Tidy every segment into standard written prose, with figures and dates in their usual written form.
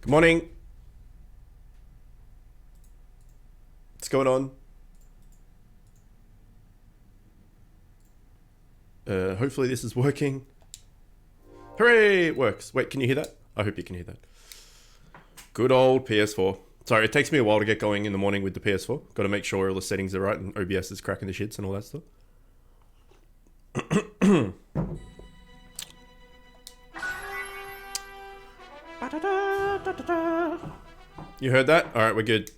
Good morning. What's going on? Hopefully this is working. Hooray, it works. Wait, can you hear that? I hope you can hear that. Good old PS4. Sorry, it takes me a while to get going in the morning with the PS4. Got to make sure all the settings are right and OBS is cracking the shits and all that stuff. You heard that? Alright, we're good.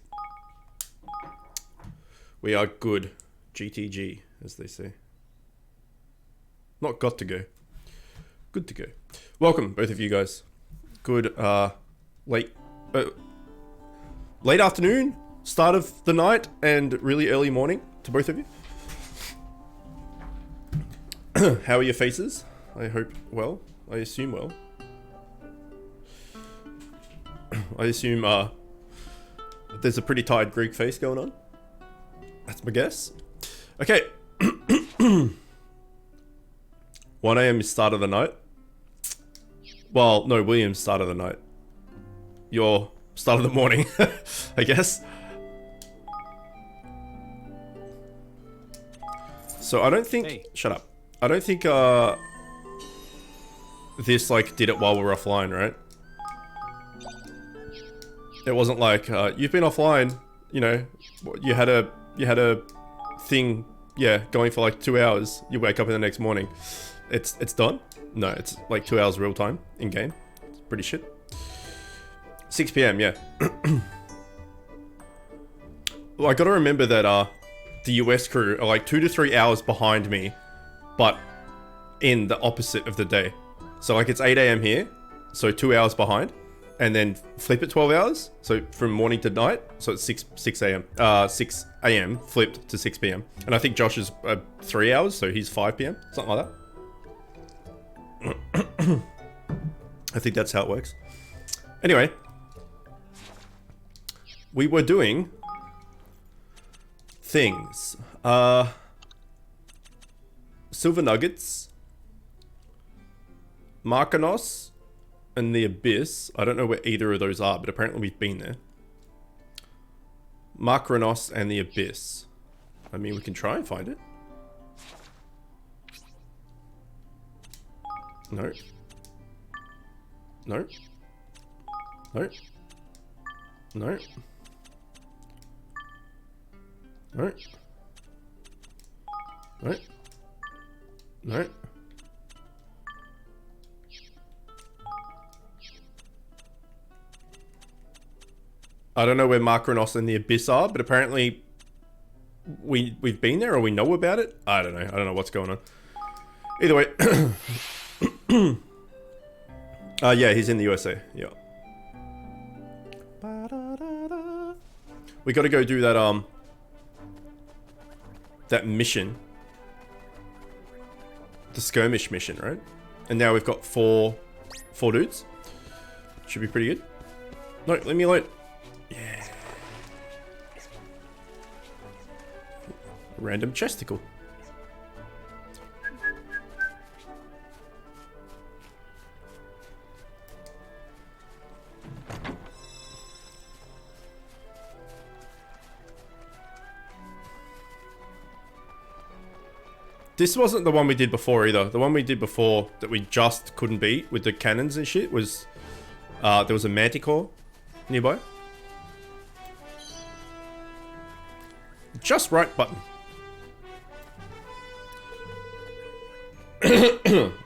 We are good. GTG, as they say. Not got to go. Good to go. Welcome, both of you guys. Good, late afternoon, start of the night, and really early morning to both of you. How are your faces? I hope well. I assume well. I assume, there's a pretty tired Greek face going on. That's my guess. Okay. 1 AM is start of the night. Well, no, William's start of the night. Your start of the morning, I guess. So I don't think... Hey. Shut up. I don't think, this, like, did it while we're offline, right? It wasn't like, you've been offline, you know, you had a thing, yeah, going for like 2 hours. You wake up in the next morning. It's done? No, it's like 2 hours real time in game. It's pretty shit. 6 PM, yeah. Well, I gotta remember that the US crew are like 2 to 3 hours behind me, but in the opposite of the day. So like it's 8 AM here, so 2 hours behind, and then flip it 12 hours, so from morning to night, so it's 6 AM. 6 AM flipped to 6 PM. And I think Josh is 3 hours, so he's 5 PM, something like that. I think that's how it works. Anyway, we were doing things. Silver Nuggets, Markanos, and the Abyss. I don't know where either of those are, but apparently we've been there. Markanos and the Abyss. I mean, we can try and find it. No. No. No. No. No. No. No. I don't know where Markanos and the Abyss are, but apparently we've been there or we know about it. I don't know. I don't know what's going on. Either way. Yeah, he's in the USA. Yeah. We got to go do that that mission. The skirmish mission, right? And now we've got four dudes. Should be pretty good. No, leave me alone. Yeah. Random chesticle. This wasn't the one we did before either. The one we did before that we just couldn't beat with the cannons and shit was... there was a manticore nearby. Just right button.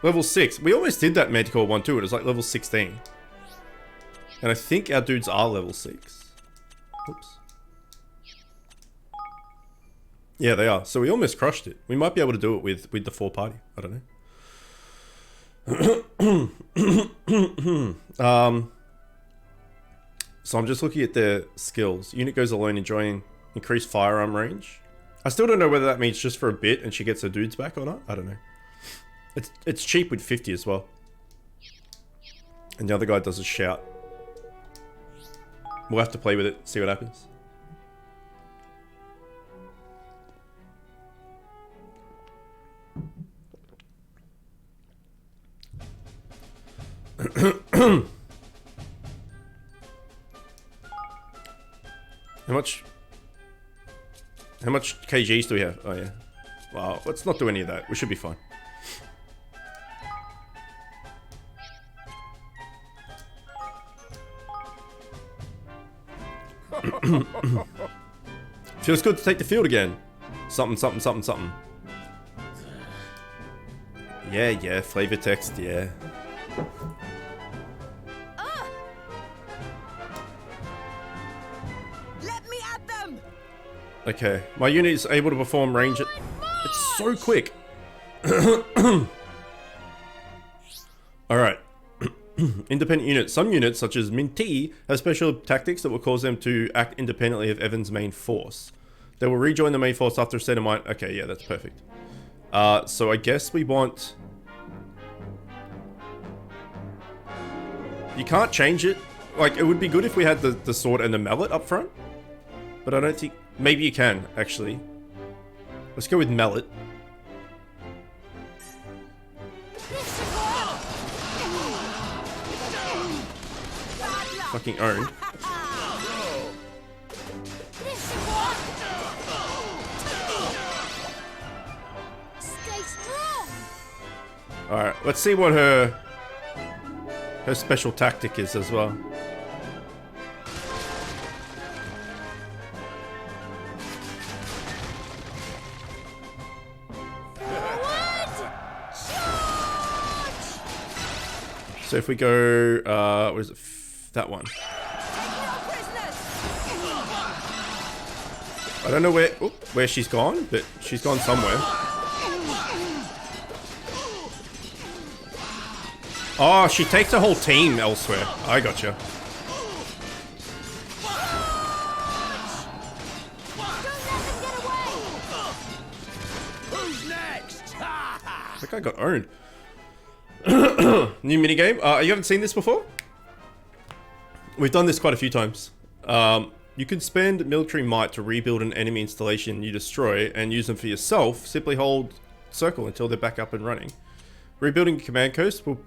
Level 6. We almost did that manticore one too. It was like level 16. And I think our dudes are level 6. Oops. Yeah, they are. So we almost crushed it. We might be able to do it with the 4-party. I don't know. So I'm just looking at their skills. Unit goes alone enjoying increased firearm range. I still don't know whether that means just for a bit and she gets her dudes back or not. I don't know. It's cheap with 50 as well. And the other guy does a shout. We'll have to play with it, see what happens. How much kgs do we have? Oh yeah. Well, let's not do any of that. We should be fine. Feels good to take the field again. Something, something, something, something. Yeah, yeah, flavor text, yeah. Let me at them. Okay, my unit is able to perform range. It's so quick. Alright. Independent units. Some units, such as Minty, have special tactics that will cause them to act independently of Evan's main force. They will rejoin the main force after a set amount. Okay, yeah, that's perfect. So I guess we want... You can't change it. Like, it would be good if we had the sword and the mallet up front. But I don't think... Maybe you can, actually. Let's go with mallet. Fucking owned. Alright, let's see what her special tactic is as well. So if we go, what is it? That one. I don't know where she's gone, but she's gone somewhere. Oh, she takes a whole team elsewhere. I gotcha. I think I got owned. New minigame. You haven't seen this before? We've done this quite a few times. You can spend military might to rebuild an enemy installation you destroy and use them for yourself. Simply hold circle until they're back up and running. Rebuilding a command coast will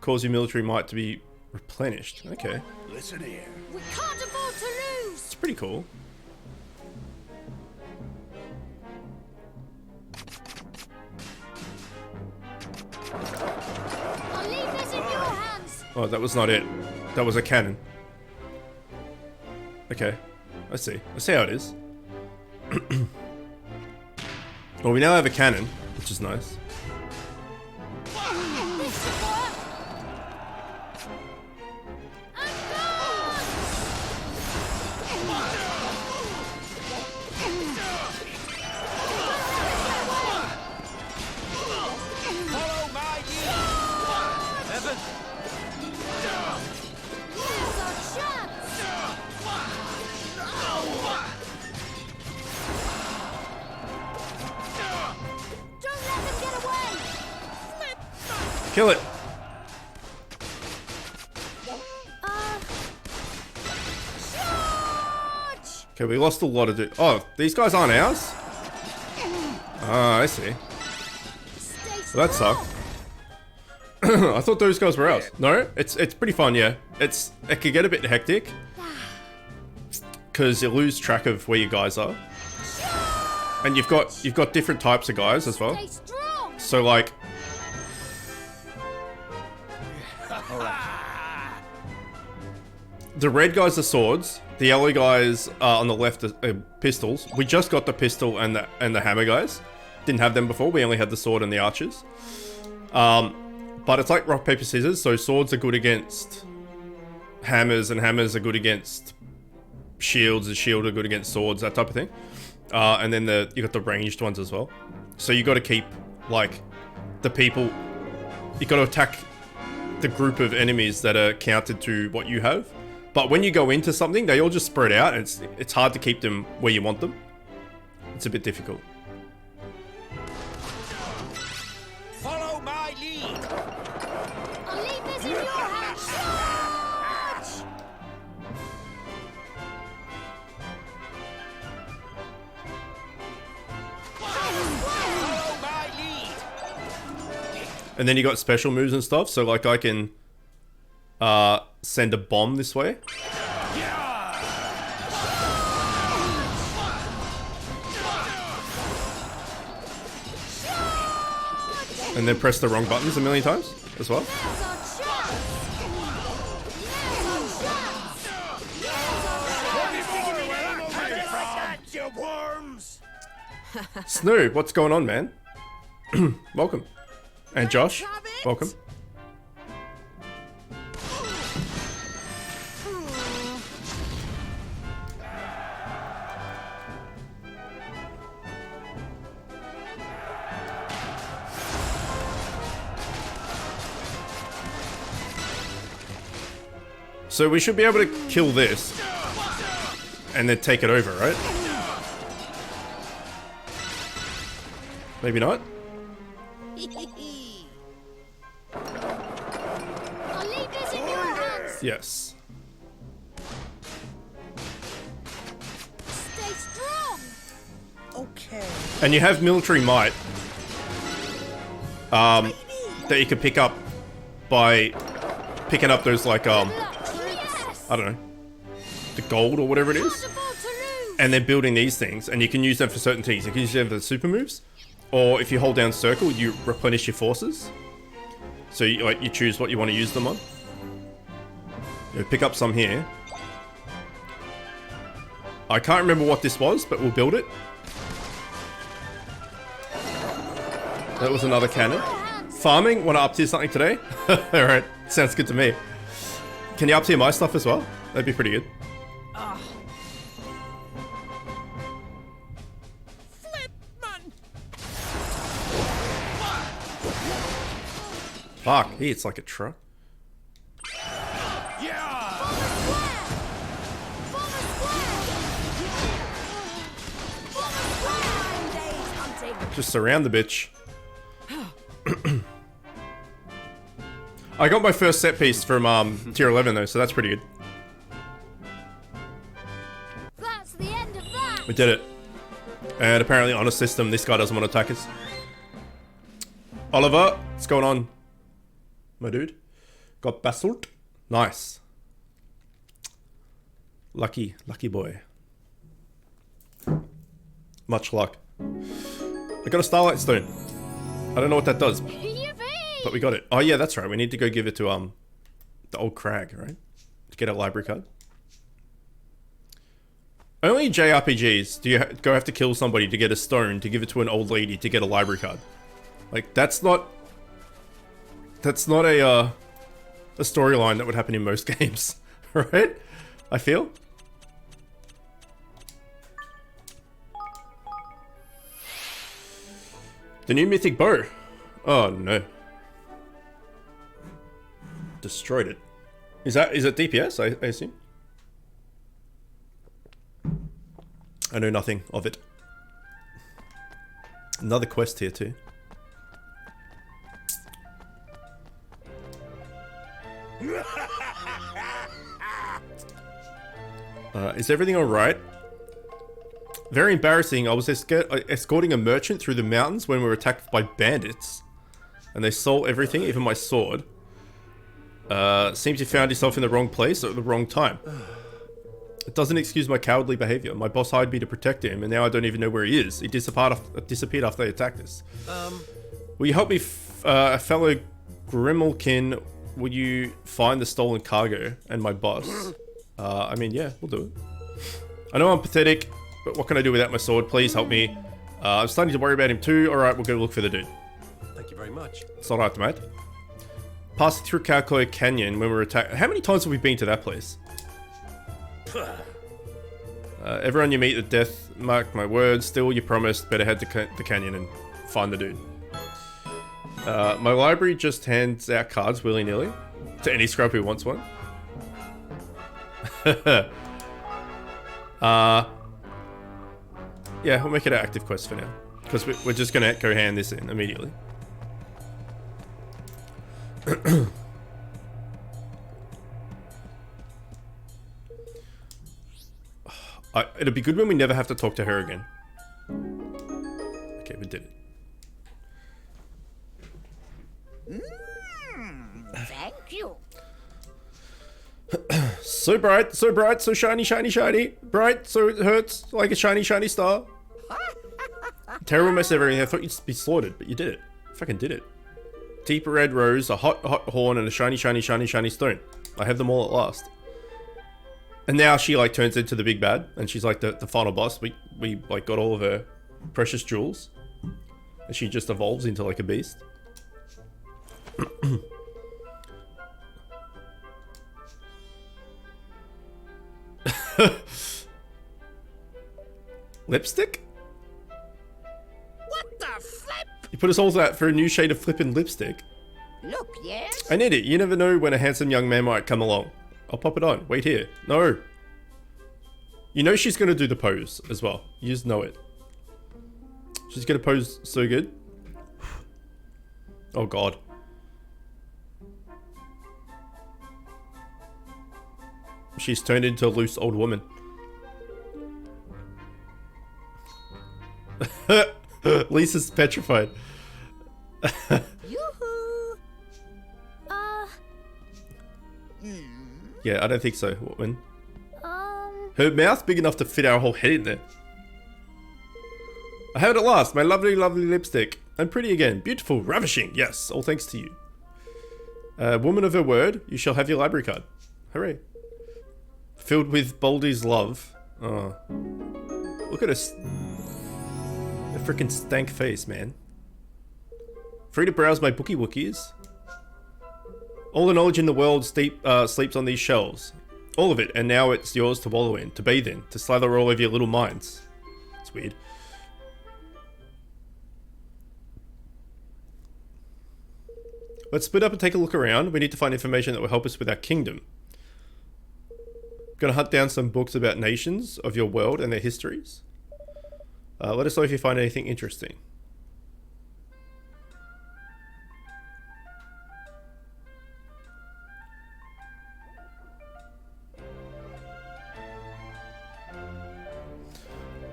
cause your military might to be replenished. Okay. Listen here. We can't afford to lose. It's pretty cool. I'll leave this in your hands. Oh, that was not it. That was a cannon. Okay. Let's see. Let's see how it is. Well, we now have a cannon, which is nice. Kill it. Okay, we lost a lot of it. Oh, these guys aren't ours? Ah, I see. Well, that sucked. I thought those guys were ours. No, it's pretty fun, yeah. It could get a bit hectic because you lose track of where you guys are, and you've got different types of guys as well. So like. The red guys are swords. The yellow guys on the left are pistols. We just got the pistol and the hammer guys. Didn't have them before. We only had the sword and the archers. But it's like rock, paper, scissors. So swords are good against hammers, and hammers are good against shields, and shields are good against swords, that type of thing. And then you got the ranged ones as well. So you got to keep like the people. You got to attack the group of enemies that are counted to what you have. But when you go into something, they all just spread out, and it's hard to keep them where you want them. It's a bit difficult. Follow my lead. I'll leave this in your hands. Charge! Follow my lead. And then you got special moves and stuff. So like I can send a bomb this way. And then press the wrong buttons a million times as well. Snoop, what's going on, man? Welcome. And Josh, welcome. So we should be able to kill this and then take it over, right? Maybe not? I'll leave this in your hands. Yes. Stay strong. Okay. And you have military might that you can pick up by picking up those like Yes. I don't know, the gold or whatever it is, Possible to lose. and then building these things, and you can use them for certain things. You can use them for the super moves, or if you hold down circle, you replenish your forces. So you, like, you choose what you want to use them on. You pick up some here. I can't remember what this was, but we'll build it. That was another cannon. Farming, want to up tier something today? Alright, sounds good to me. Can you up tier my stuff as well? That'd be pretty good. Flip, man. Fuck, he hits like a truck. Just surround the bitch. I got my first set piece from tier 11 though, so that's pretty good. That's the end of that. We did it. And apparently on a system, this guy doesn't want to attack us. Oliver, what's going on, my dude? Got basalt. Nice. Lucky boy. Much luck. I got a Starlight Stone. I don't know what that does, Yippee! but we got it. Oh yeah, that's right. We need to go give it to the old crag, right? To get a library card. Only in JRPGs do you go have to kill somebody to get a stone to give it to an old lady to get a library card. Like that's not a storyline that would happen in most games, right? I feel. The new mythic bow. Oh no. Destroyed it. Is it DPS, I assume? I know nothing of it. Another quest here too. Is everything alright? Very embarrassing. I was escorting a merchant through the mountains when we were attacked by bandits. And they stole everything, even my sword. Seems you found yourself in the wrong place at the wrong time. It doesn't excuse my cowardly behavior. My boss hired me to protect him, and now I don't even know where he is. He disappeared after they attacked us. Will you help me, fellow Grimalkin? Will you find the stolen cargo and my boss? I mean, yeah, we'll do it. I know I'm pathetic, but what can I do without my sword? Please help me. I'm starting to worry about him too. Alright, we'll go look for the dude. Thank you very much. It's alright, mate. Passing through Calcoy Canyon when we were attacked. How many times have we been to that place? Everyone you meet at death, mark my words, still you promised, better head to the canyon and find the dude. My library just hands out cards willy-nilly to any scrub who wants one. Yeah, we'll make it an active quest for now. Because we're just going to go hand this in immediately. It'll be good when we never have to talk to her again. Okay, we did it. Thank you. So bright, so shiny, shiny, shiny. Bright, so it hurts like a shiny, shiny star. Terrible mess of everything. I thought you'd be slaughtered, but you did it. Fucking did it. deep red rose, a hot horn, and a shiny stone. I have them all at last. And now she like turns into the big bad, and she's like the final boss. We like got all of her precious jewels, and she just evolves into like a beast. Lipstick? What the flip? You put us all out for a new shade of flippin' lipstick. Look, yes? I need it. You never know when a handsome young man might come along. I'll pop it on. Wait here. No. You know she's gonna do the pose as well. You just know it. She's gonna pose so good. Oh god. She's turned into a loose old woman. Lisa's petrified. Yoo-hoo. Yeah, I don't think so, woman. Um, Her mouth's big enough to fit our whole head in there. I have it at last, my lovely, lovely lipstick. I'm pretty again. Beautiful, ravishing, yes, all thanks to you. Woman of her word, you shall have your library card. Hooray. Filled with Baldy's love. Oh. Look at her. A freaking stank face, man. Free to browse my bookie wookies. All the knowledge in the world sleeps on these shelves. All of it, and now it's yours to wallow in, to bathe in, to slather all over your little minds. It's weird. Let's split up and take a look around. We need to find information that will help us with our kingdom. Gonna hunt down some books about nations of your world and their histories. Let us know if you find anything interesting.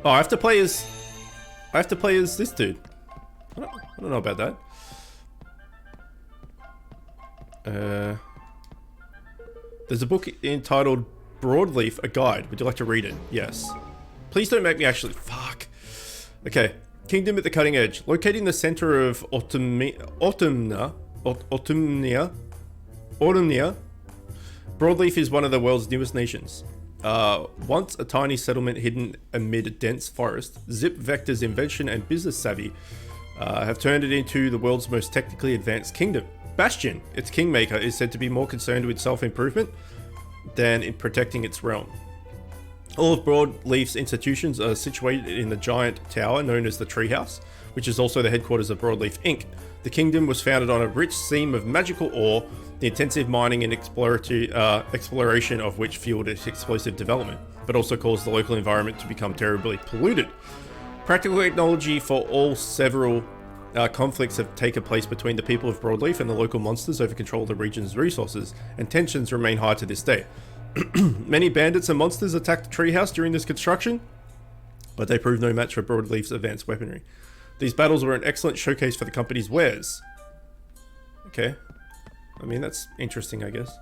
Oh, I have to play as this dude. I don't know about that. There's a book entitled Broadleaf, a guide. Would you like to read it? Yes. Please don't make me actually... Fuck. Okay. Kingdom at the cutting edge. Located in the center of Autumnia. Broadleaf is one of the world's newest nations. Once a tiny settlement hidden amid a dense forest, Zip Vector's invention and business savvy have turned it into the world's most technically advanced kingdom. Bastion, its kingmaker, is said to be more concerned with self-improvement than in protecting its realm. All of Broadleaf's institutions are situated in the giant tower known as the Treehouse, which is also the headquarters of Broadleaf Inc. The kingdom was founded on a rich seam of magical ore, the intensive mining and exploration of which fueled its explosive development, but also caused the local environment to become terribly polluted. Practical technology for all several conflicts have taken place between the people of Broadleaf and the local monsters over control of the region's resources, and tensions remain high to this day. Many bandits and monsters attacked the treehouse during this construction, but they proved no match for Broadleaf's advanced weaponry. These battles were an excellent showcase for the company's wares. Okay. I mean, that's interesting, I guess.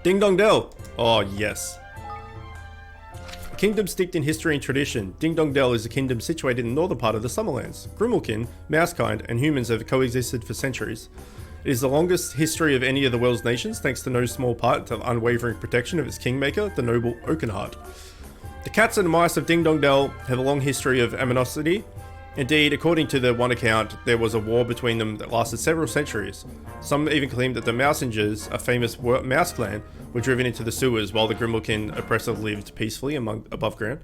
Ding Dong Dell! Oh, yes. A kingdom steeped in history and tradition, Ding Dong Dell is a kingdom situated in the northern part of the Summerlands. Grimalkin, Mousekind, and humans have coexisted for centuries. It is the longest history of any of the world's nations, thanks to no small part to the unwavering protection of its kingmaker, the noble Oakenheart. The cats and mice of Ding Dong Dell have a long history of animosity. Indeed, according to the one account, there was a war between them that lasted several centuries. Some even claim that the Mousingers, a famous mouse clan, were driven into the sewers while the Grimalkin oppressor lived peacefully above ground.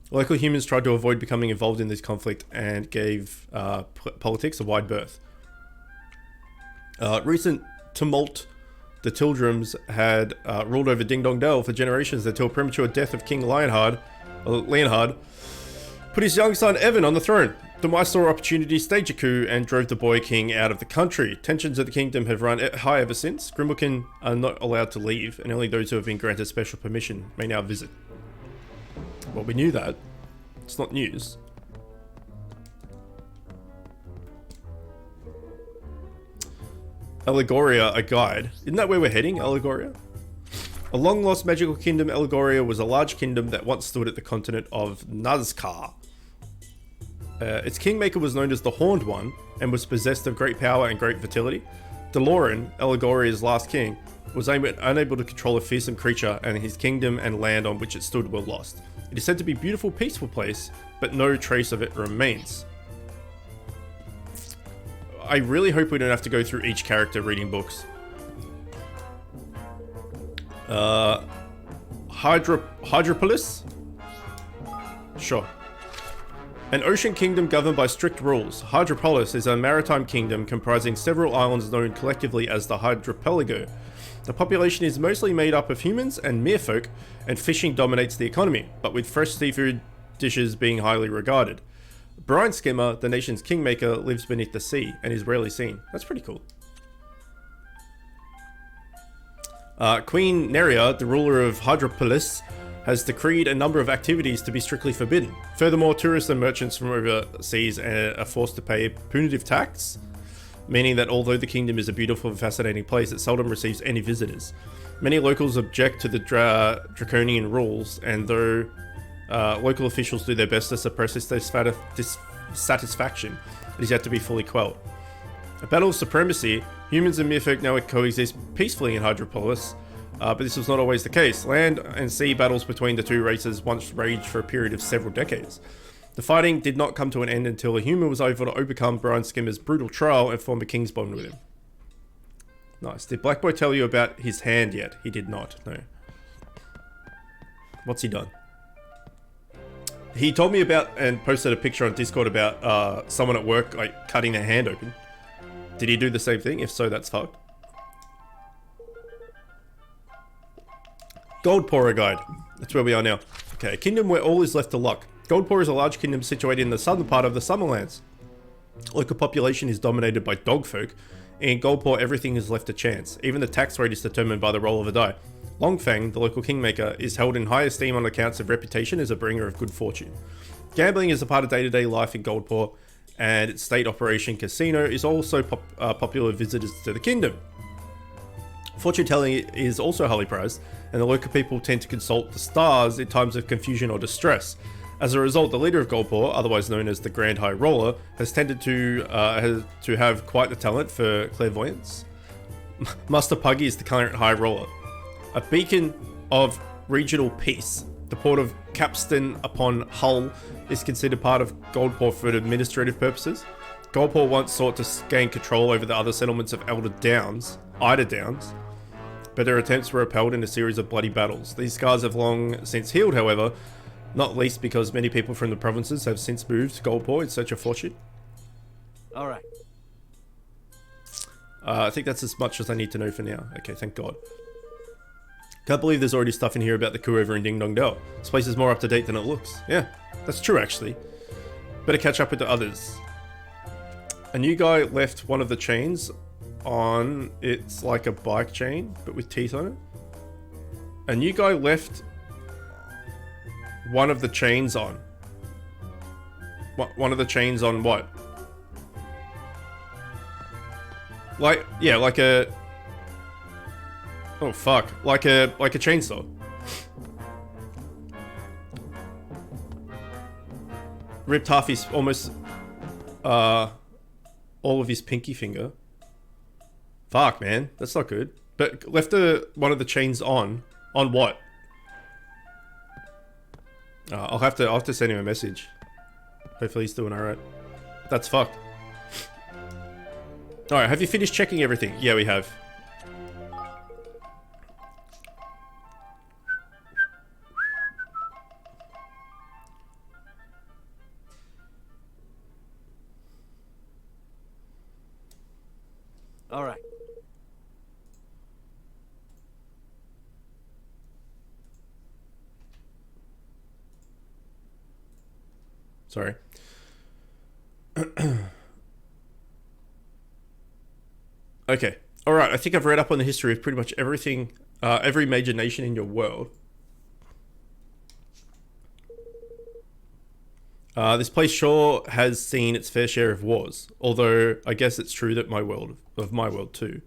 Local humans tried to avoid becoming involved in this conflict and gave politics a wide berth. Recent tumult, the Tildrums had ruled over Ding Dong Dell for generations until premature death of King Leonhard put his young son Evan on the throne. The mice saw opportunity, staged a coup, and drove the boy king out of the country. Tensions of the kingdom have run high ever since. Grimalkin are not allowed to leave, and only those who have been granted special permission may now visit. Well, we knew that. It's not news. Allegoria, a guide. Isn't that where we're heading, Allegoria? A long-lost magical kingdom, Allegoria was a large kingdom that once stood at the continent of Nazca. Its kingmaker was known as the Horned One and was possessed of great power and great fertility. Deloran, Elagoria's last king, was unable to control a fearsome creature, and his kingdom and land on which it stood were lost. It is said to be a beautiful, peaceful place, but no trace of it remains. I really hope we don't have to go through each character reading books. Hydropolis? Sure. An ocean kingdom governed by strict rules. Hydropolis is a maritime kingdom comprising several islands known collectively as the Hydropelago. The population is mostly made up of humans and merfolk, and fishing dominates the economy, but with fresh seafood dishes being highly regarded. Brine Skimmer, the nation's kingmaker, lives beneath the sea and is rarely seen. That's pretty cool. Queen Neria, the ruler of Hydropolis, has decreed a number of activities to be strictly forbidden. Furthermore, tourists and merchants from overseas are forced to pay punitive tax, meaning that although the kingdom is a beautiful and fascinating place, it seldom receives any visitors. Many locals object to the draconian rules, and though local officials do their best to suppress this dissatisfaction, it is yet to be fully quelled. A battle of supremacy, humans and merfolk now coexist peacefully in Hydropolis, but this was not always the case. Land and sea battles between the two races once raged for a period of several decades. The fighting did not come to an end until a human was able to overcome Brine Skimmer's brutal trial and form a king's bond with him. Nice. Did Black Boy tell you about his hand yet? He did not, no. What's he done? He told me about and posted a picture on Discord about someone at work like cutting their hand open. Did he do the same thing? If so, that's fucked. Goldpora Guide. That's where we are now. Okay, a kingdom where all is left to luck. Goldpora is a large kingdom situated in the southern part of the Summerlands. Local population is dominated by dogfolk. In Goldpora, everything is left to chance. Even the tax rate is determined by the roll of a die. Longfang, the local kingmaker, is held in high esteem on accounts of reputation as a bringer of good fortune. Gambling is a part of day-to-day life in Goldpora, and its state operation casino is also popular with visitors to the kingdom. Fortune telling is also highly prized, and the local people tend to consult the stars in times of confusion or distress. As a result, the leader of Goldpora, otherwise known as the Grand High Roller, has tended to have quite the talent for clairvoyance. Master Puggy is the current High Roller. A beacon of regional peace, the port of Capstan upon Hull is considered part of Goldpora for administrative purposes. Goldpora once sought to gain control over the other settlements of Eider Downs, but their attempts were repelled in a series of bloody battles. These scars have long since healed, however, not least because many people from the provinces have since moved to Goldpora in search of fortune. Alright. I think that's as much as I need to know for now. Okay, thank God. Can't believe there's already stuff in here about the coup over in Ding Dong Dell. This place is more up to date than it looks. Yeah, that's true actually. Better catch up with the others. A new guy left one of the chains on. It's like a bike chain, but with teeth on it. A new guy left one of the chains on. One of the chains on what? Like, yeah, like a... Oh fuck, like a chainsaw. Ripped half his, almost, all of his pinky finger. Fuck, man, that's not good. But left one of the chains on. On what? I'll have to send him a message. Hopefully he's doing alright. That's fucked. Alright, have you finished checking everything? Yeah, we have. All right. Sorry. Okay. Alright, I think I've read up on the history of pretty much everything, every major nation in your world. This place sure has seen its fair share of wars, although I guess it's true that my world too.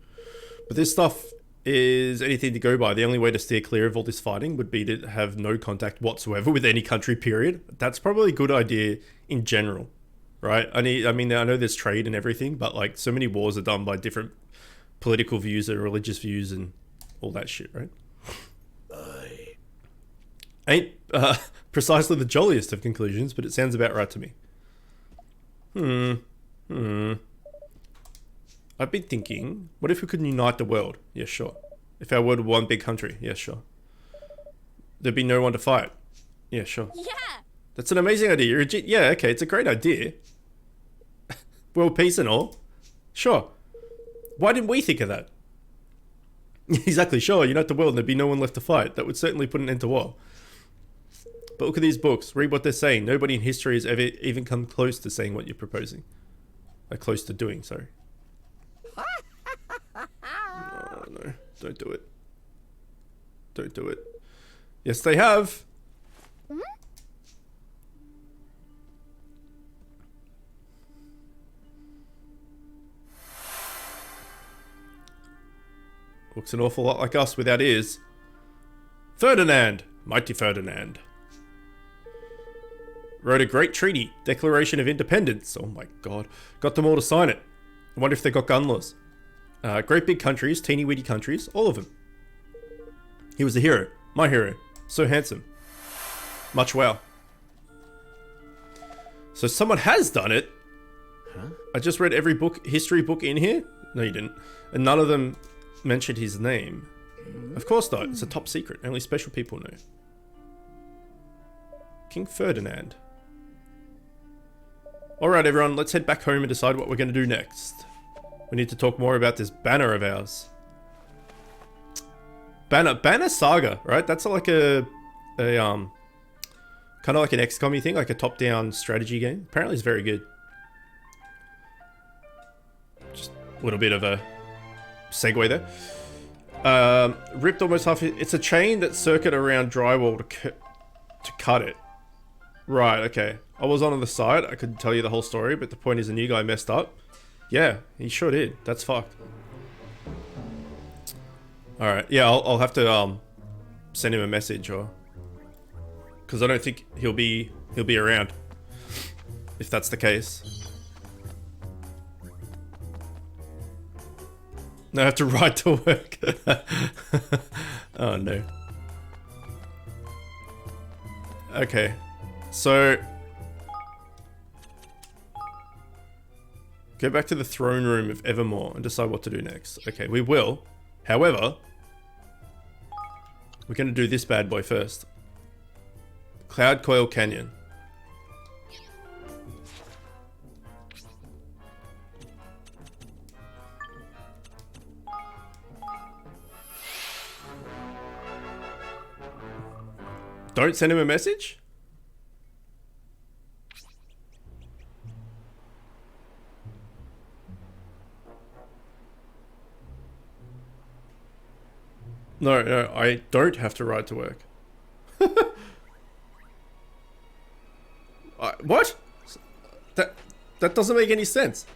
But this stuff is anything to go by. The only way to steer clear of all this fighting would be to have no contact whatsoever with any country, period. That's probably a good idea in general. right? I mean, I know there's trade and everything, but like so many wars are done by different political views and religious views and all that shit, right? Ain't precisely the jolliest of conclusions, but it sounds about right to me. I've been thinking, what if we could unite the world? Yeah, sure. If our world were one big country? Yeah, sure. There'd be no one to fight? Yeah, sure. Yeah. That's an amazing idea. Yeah, okay, it's a great idea. World peace and all. Sure. Why didn't we think of that? Exactly, sure, unite the world and there'd be no one left to fight. That would certainly put an end to war. But look at these books. Read what they're saying. Nobody in history has ever even come close to saying what you're proposing. Like, close to doing, sorry. Oh, no. Don't do it. Don't do it. Yes, they have. Looks an awful lot like us without ears. Ferdinand, mighty Ferdinand, wrote a great treaty, Declaration of Independence. Oh my god. Got them all to sign it. I wonder if they got gun laws. Great big countries, teeny weedy countries, all of them. He was a hero. My hero. So handsome. Much wow. So someone has done it. Huh? I just read every book, history book in here. No, you didn't. And none of them mentioned his name. Of course not. It's a top secret. Only special people know. King Ferdinand. Alright everyone, let's head back home and decide what we're going to do next. We need to talk more about this banner of ours. Banner Saga, right? That's like a kind of like an XCOM-y thing, like a top-down strategy game. Apparently it's very good. Just a little bit of a segue there. Ripped almost half. It's a chain that's circuit around drywall to cut it. Right, okay. I was on the side. I could tell you the whole story, but the point is the new guy messed up. Yeah, he sure did. That's fucked. Alright, yeah, I'll have to send him a message, or because I don't think he'll be around if that's the case. No, I have to ride to work. Oh no. Okay, so go back to the throne room of Evermore and decide what to do next. Okay, we will. However, we're going to do this bad boy first. Cloud Coil Canyon. Don't send him a message? No, I don't have to ride to work. What? That doesn't make any sense.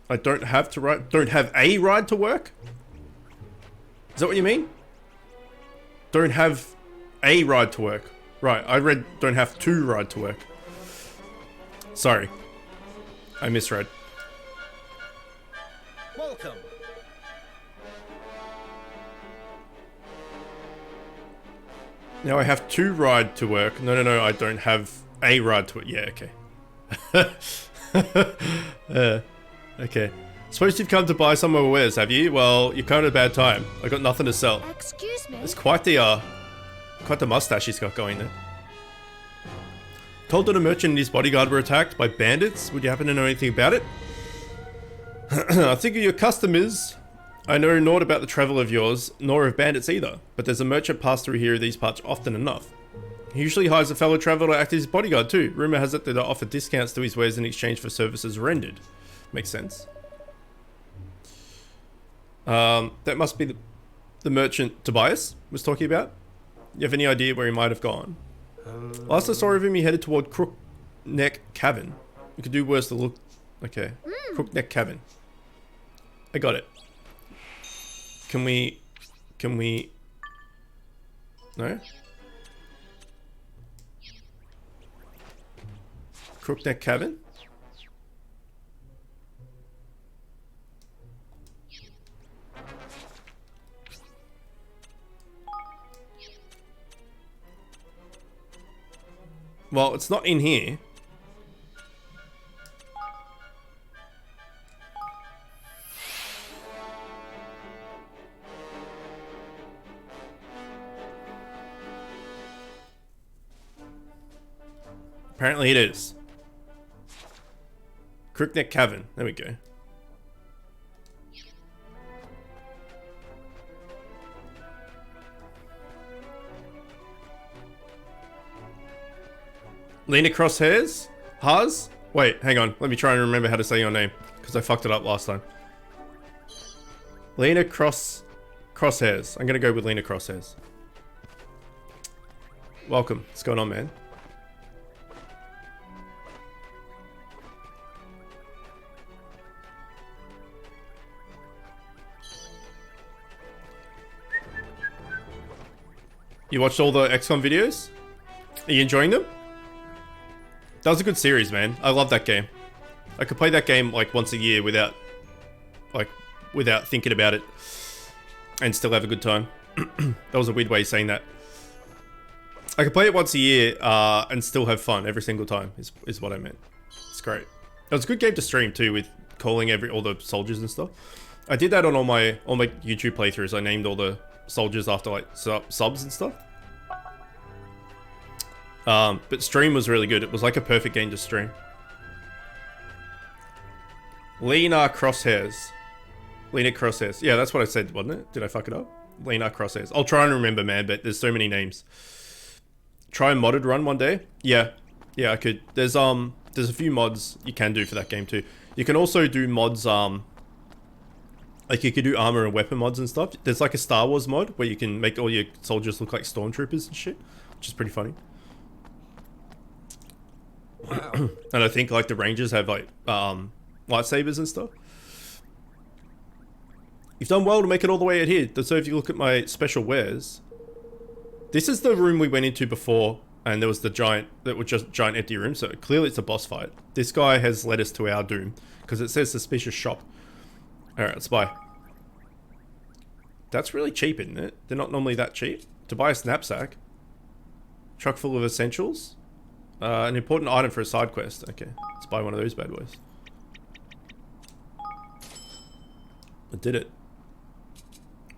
I don't have to ride. Don't have a ride to work? Is that what you mean? Don't have a ride to work. Right, I read don't have to ride to work. Sorry. I misread. Welcome. Now I have to ride to work. No, I don't have a ride to work. Yeah, okay. Okay. Suppose you've come to buy some of my wares, have you? Well, you're kind of a bad time. I got nothing to sell. Excuse me. It's quite the mustache he's got going there. Told that a merchant and his bodyguard were attacked by bandits. Would you happen to know anything about it? I think of your customers. I know naught about the travel of yours, nor of bandits either. But there's a merchant pass through here these parts often enough. He usually hires a fellow traveler to act as his bodyguard too. Rumor has it that they offer discounts to his wares in exchange for services rendered. Makes sense. That must be the merchant Tobias was talking about. You have any idea where he might have gone? Last I saw of him, he headed toward Crook Neck Cavern. You could do worse to look. Okay. Crook Neck Cavern. I got it. Can we No? Crookneck Cabin? Well, it's not in here. Apparently it is. Crookneck Cavern. There we go. Lena Crosshairs? Haas? Wait, hang on. Let me try and remember how to say your name. Because I fucked it up last time. Lena Crosshairs. I'm going to go with Lena Crosshairs. Welcome. What's going on, man? You watched all the XCOM videos? Are you enjoying them? That was a good series, man. I love that game. I could play that game like once a year without thinking about it and still have a good time. That was a weird way of saying that. I could play it once a year and still have fun every single time is what I meant. It's great. It was a good game to stream too, with calling all the soldiers and stuff. I did that on all my YouTube playthroughs. I named all the soldiers after like subs and stuff. But stream was really good. It was like a perfect game to stream. Lena Crosshairs. Lena Crosshairs. Yeah, that's what I said, wasn't it? Did I fuck it up? Lena Crosshairs. I'll try and remember, man, but there's so many names. Try a modded run one day? Yeah. Yeah, I could. There's a few mods you can do for that game too. You can also do mods, like you could do armor and weapon mods and stuff. There's like a Star Wars mod where you can make all your soldiers look like stormtroopers and shit, which is pretty funny. Wow. And I think like the Rangers have like lightsabers and stuff. You've done well to make it all the way out here. So if you look at my special wares, this is the room we went into before, and there was the giant empty room. So clearly it's a boss fight. This guy has led us to our doom because it says suspicious shop. All right, let's buy. That's really cheap, isn't it? They're not normally that cheap. To buy a knapsack, truck full of essentials. An important item for a side quest. Okay, let's buy one of those bad boys. I did it.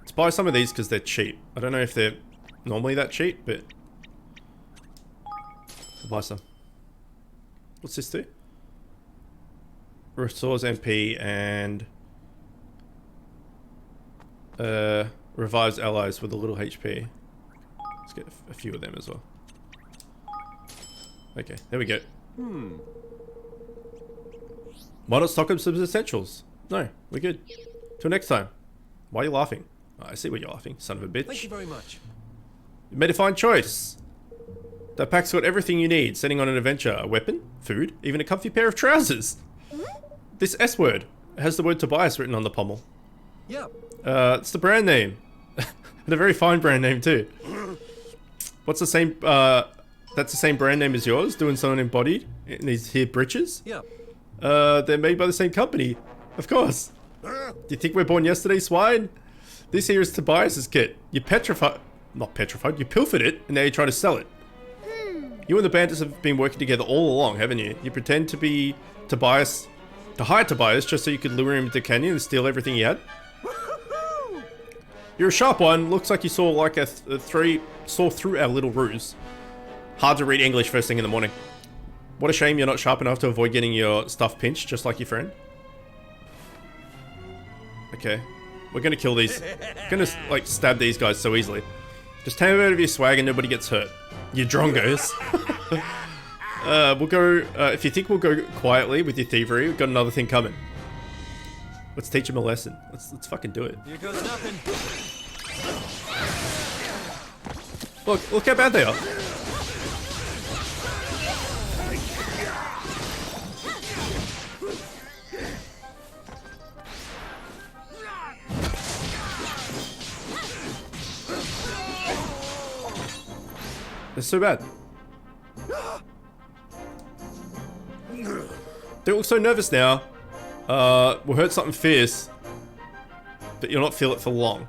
Let's buy some of these because they're cheap. I don't know if they're normally that cheap, but I'll buy some. What's this do? Restores MP and revives allies with a little HP. Let's get a few of them as well. Okay, there we go. Why not stock up some essentials? No, we're good. Till next time. Why are you laughing? Oh, I see why you're laughing, son of a bitch. Thank you very much. You made a fine choice. That pack's got everything you need. Sending on an adventure. A weapon, food, even a comfy pair of trousers. This S word has the word Tobias written on the pommel. Yeah. It's the brand name. And a very fine brand name too. What's the same, that's the same brand name as yours? Doing something embodied in these here breeches? Yeah. They're made by the same company. Of course. Do you think we're born yesterday, swine? This here is Tobias's kit. You not petrified, you pilfered it, and now you're trying to sell it. You and the bandits have been working together all along, haven't you? You pretend to be Tobias, to hire Tobias just so you could lure him into the canyon and steal everything he had? You're a sharp one. Looks like you saw like saw through our little ruse. Hard to read English first thing in the morning. What a shame you're not sharp enough to avoid getting your stuff pinched, just like your friend. Okay. We're gonna kill these. We're gonna, like, stab these guys so easily. Just hand out of your swag and nobody gets hurt. You drongos. We'll go, if you think we'll go quietly with your thievery, we've got another thing coming. Let's teach him a lesson. Let's fucking do it. Here goes nothing. Look how bad they are. It's so bad. Don't look so nervous now. We'll hurt something fierce. But you'll not feel it for long.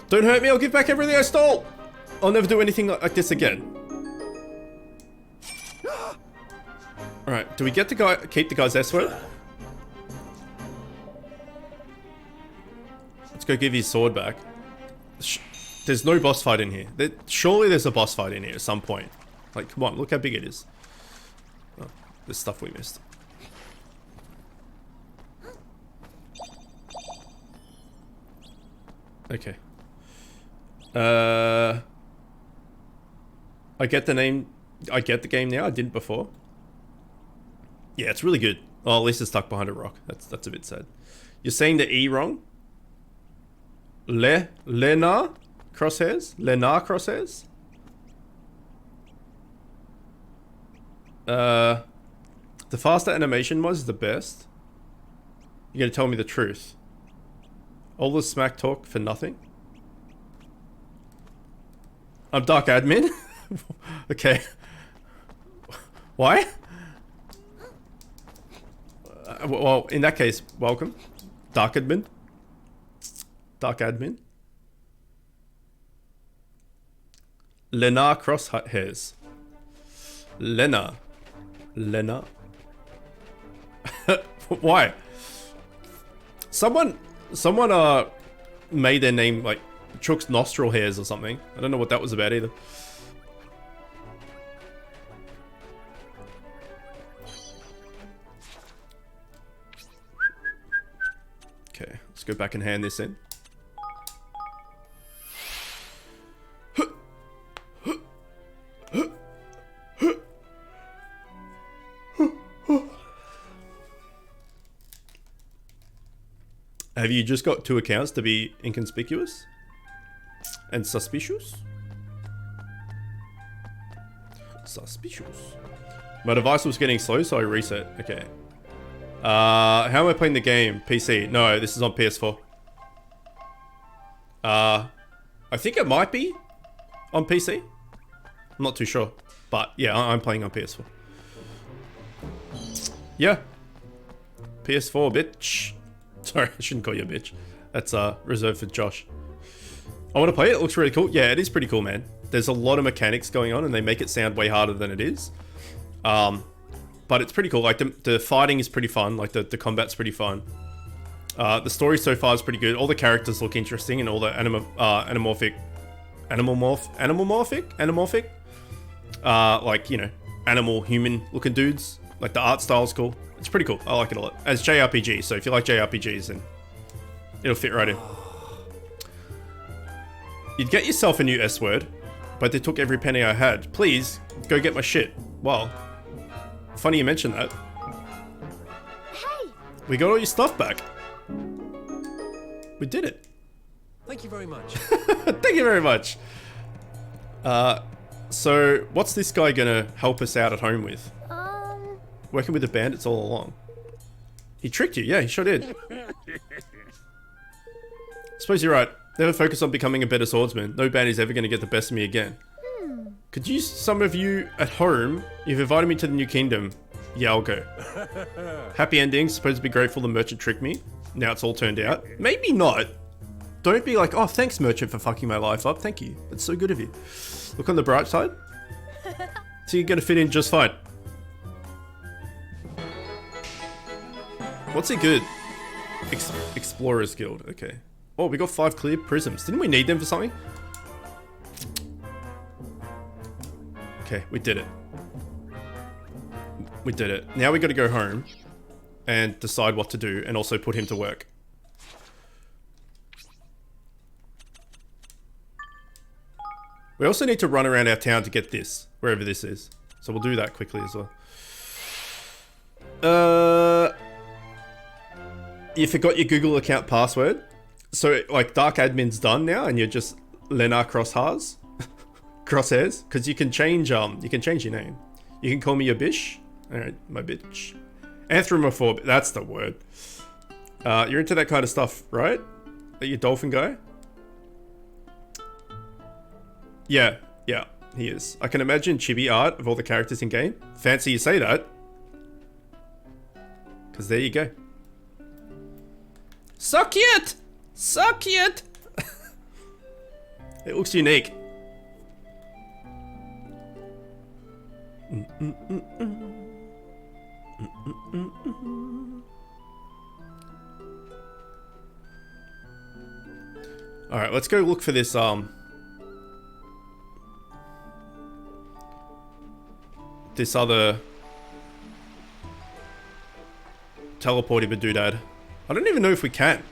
Don't hurt me, I'll give back everything I stole! I'll never do anything like this again. Alright, do we get to keep the guy's S-word? Let's go give his sword back. There's no boss fight in here. Surely there's a boss fight in here at some point. Like, come on, look how big it is. Oh, there's stuff we missed. Okay. I get the name. I get the game now. I didn't before. Yeah, it's really good. Oh, at least it's stuck behind a rock. That's a bit sad. You're saying the E wrong? Lena crosshairs? Lena crosshairs? The faster animation was the best. You gotta tell me the truth. All the smack talk for nothing? I'm Dark Admin? Okay. Why? Well, in that case, welcome. Dark Admin. Dark Admin. Lena crosshairs. Lena. Why? Someone made their name like Chook's nostril hairs or something. I don't know what that was about either. Okay, let's go back and hand this in. Have you just got 2 accounts to be inconspicuous? And suspicious? Suspicious. My device was getting slow, so I reset. Okay. How am I playing the game? PC? No, this is on PS4. I think it might be on PC. I'm not too sure. But yeah, I'm playing on PS4. Yeah. PS4, bitch. Sorry, I shouldn't call you a bitch. That's reserved for Josh. I want to play it. It looks really cool. Yeah, it is pretty cool, man. There's a lot of mechanics going on, and they make it sound way harder than it is. But it's pretty cool. Like, the fighting is pretty fun. Like, the combat's pretty fun. The story so far is pretty good. All the characters look interesting, and all the anamorphic, like, you know, animal human looking dudes. Like, the art style's cool. It's pretty cool. I like it a lot. As JRPG, so if you like JRPGs, then it'll fit right in. You'd get yourself a new S-word, but they took every penny I had. Please, go get my shit. Well, funny you mentioned that. Hey! We got all your stuff back. We did it. Thank you very much. Thank you very much. So, what's this guy gonna help us out at home with? Working with the bandits all along. He tricked you. Yeah, he sure did. Suppose you're right. Never focus on becoming a better swordsman. No bandit's ever going to get the best of me again. Could you, some of you at home, you've invited me to the New Kingdom. Yeah, I'll go. Happy ending. Supposed to be grateful the merchant tricked me. Now it's all turned out. Maybe not. Don't be like, oh, thanks, merchant, for fucking my life up. Thank you. It's so good of you. Look on the bright side. So you're going to fit in just fine. What's it good? Explorer's Guild. Okay. Oh, we got 5 clear prisms. Didn't we need them for something? Okay, we did it. We did it. Now we got to go home and decide what to do and also put him to work. We also need to run around our town to get this, wherever this is. So we'll do that quickly as well. You forgot your Google account password. So, like, Dark Admin's done now, and you're just Lena Crosshairs? Crosshairs? Because you can change your name. You can call me your bish. Alright, my bitch. Anthropomorphic, that's the word. You're into that kind of stuff, right? Are you a dolphin guy? Yeah. He is. I can imagine chibi art of all the characters in game. Fancy you say that. Because there you go. So cute! So cute! It looks unique. Alright, let's go look for this, this other teleporty doodad. I don't even know if we can.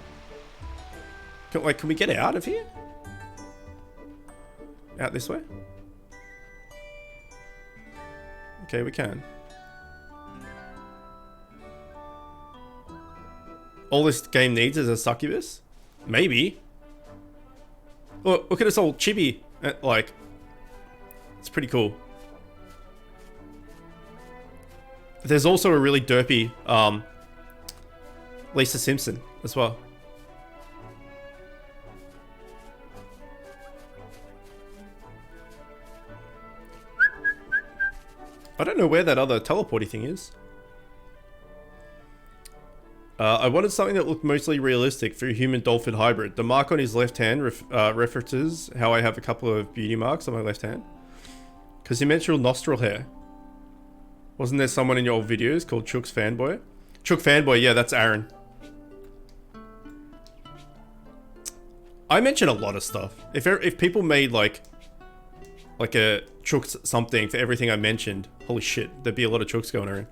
Can we get out of here? Out this way? Okay, we can. All this game needs is a succubus? Maybe. Look at this old chibi. Like, it's pretty cool. There's also a really derpy Lisa Simpson as well. I don't know where that other teleporty thing is. I wanted something that looked mostly realistic for a human-dolphin hybrid. The mark on his left hand references how I have a couple of beauty marks on my left hand. Because he mentioned nostril hair. Wasn't there someone in your old videos called Chook's Fanboy? Chook Fanboy, yeah, that's Aaron. I mention a lot of stuff. If people made like a Chook something for everything I mentioned, holy shit, there'd be a lot of Chooks going around.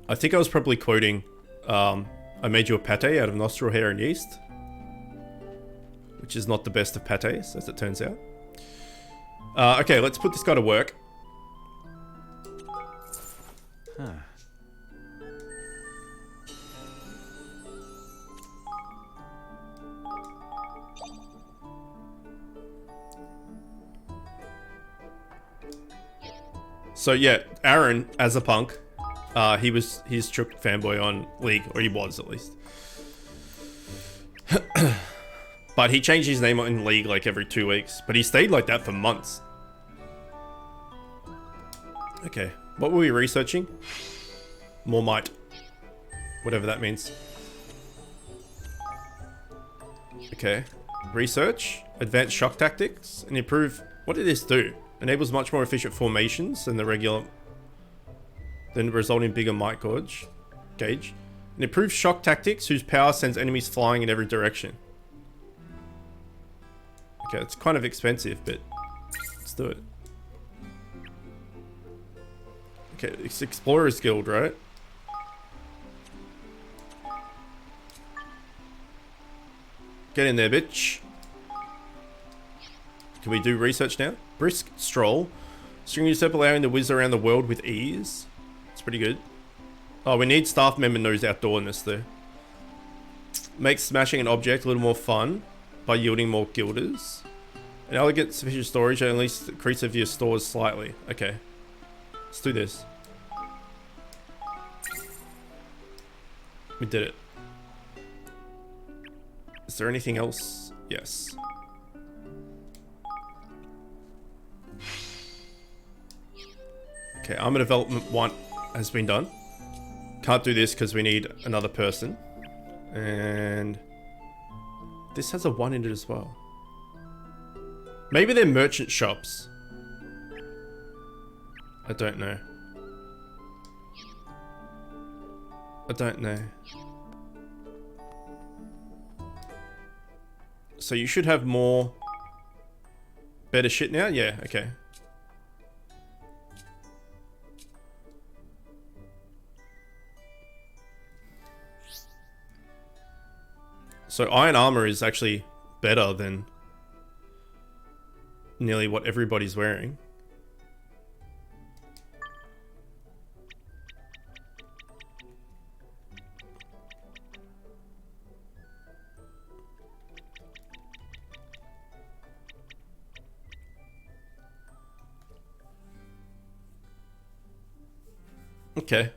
I think I was probably quoting, I made you a pate out of nostril hair and yeast. Which is not the best of pates, as it turns out. Okay, let's put this guy to work. Huh. So yeah, Aaron, as a punk, he's Chook Fanboy on League, or he was at least. But he changed his name in League like every 2 weeks. But he stayed like that for months. Okay, what were we researching? More might. Whatever that means. Okay, research, advanced shock tactics, and improve. What did this do? Enables much more efficient formations than the regular, then resulting in bigger might gauge. And improves shock tactics whose power sends enemies flying in every direction. Okay, it's kind of expensive, but let's do it. Okay, it's Explorer's Guild, right? Get in there, bitch. Can we do research now? Brisk stroll. String your step allowing to whiz around the world with ease. It's pretty good. Oh, we need staff member knows outdoorness though. Makes smashing an object a little more fun by yielding more guilders. An elegant sufficient storage at least increase of your stores slightly. Okay. Let's do this. We did it. Is there anything else? Yes. Okay, Armor Development 1 has been done. Can't do this because we need another person. And this has a 1 in it as well. Maybe they're merchant shops. I don't know. I don't know. So you should have more better shit now? Yeah, okay. So iron armor is actually better than nearly what everybody's wearing. Okay.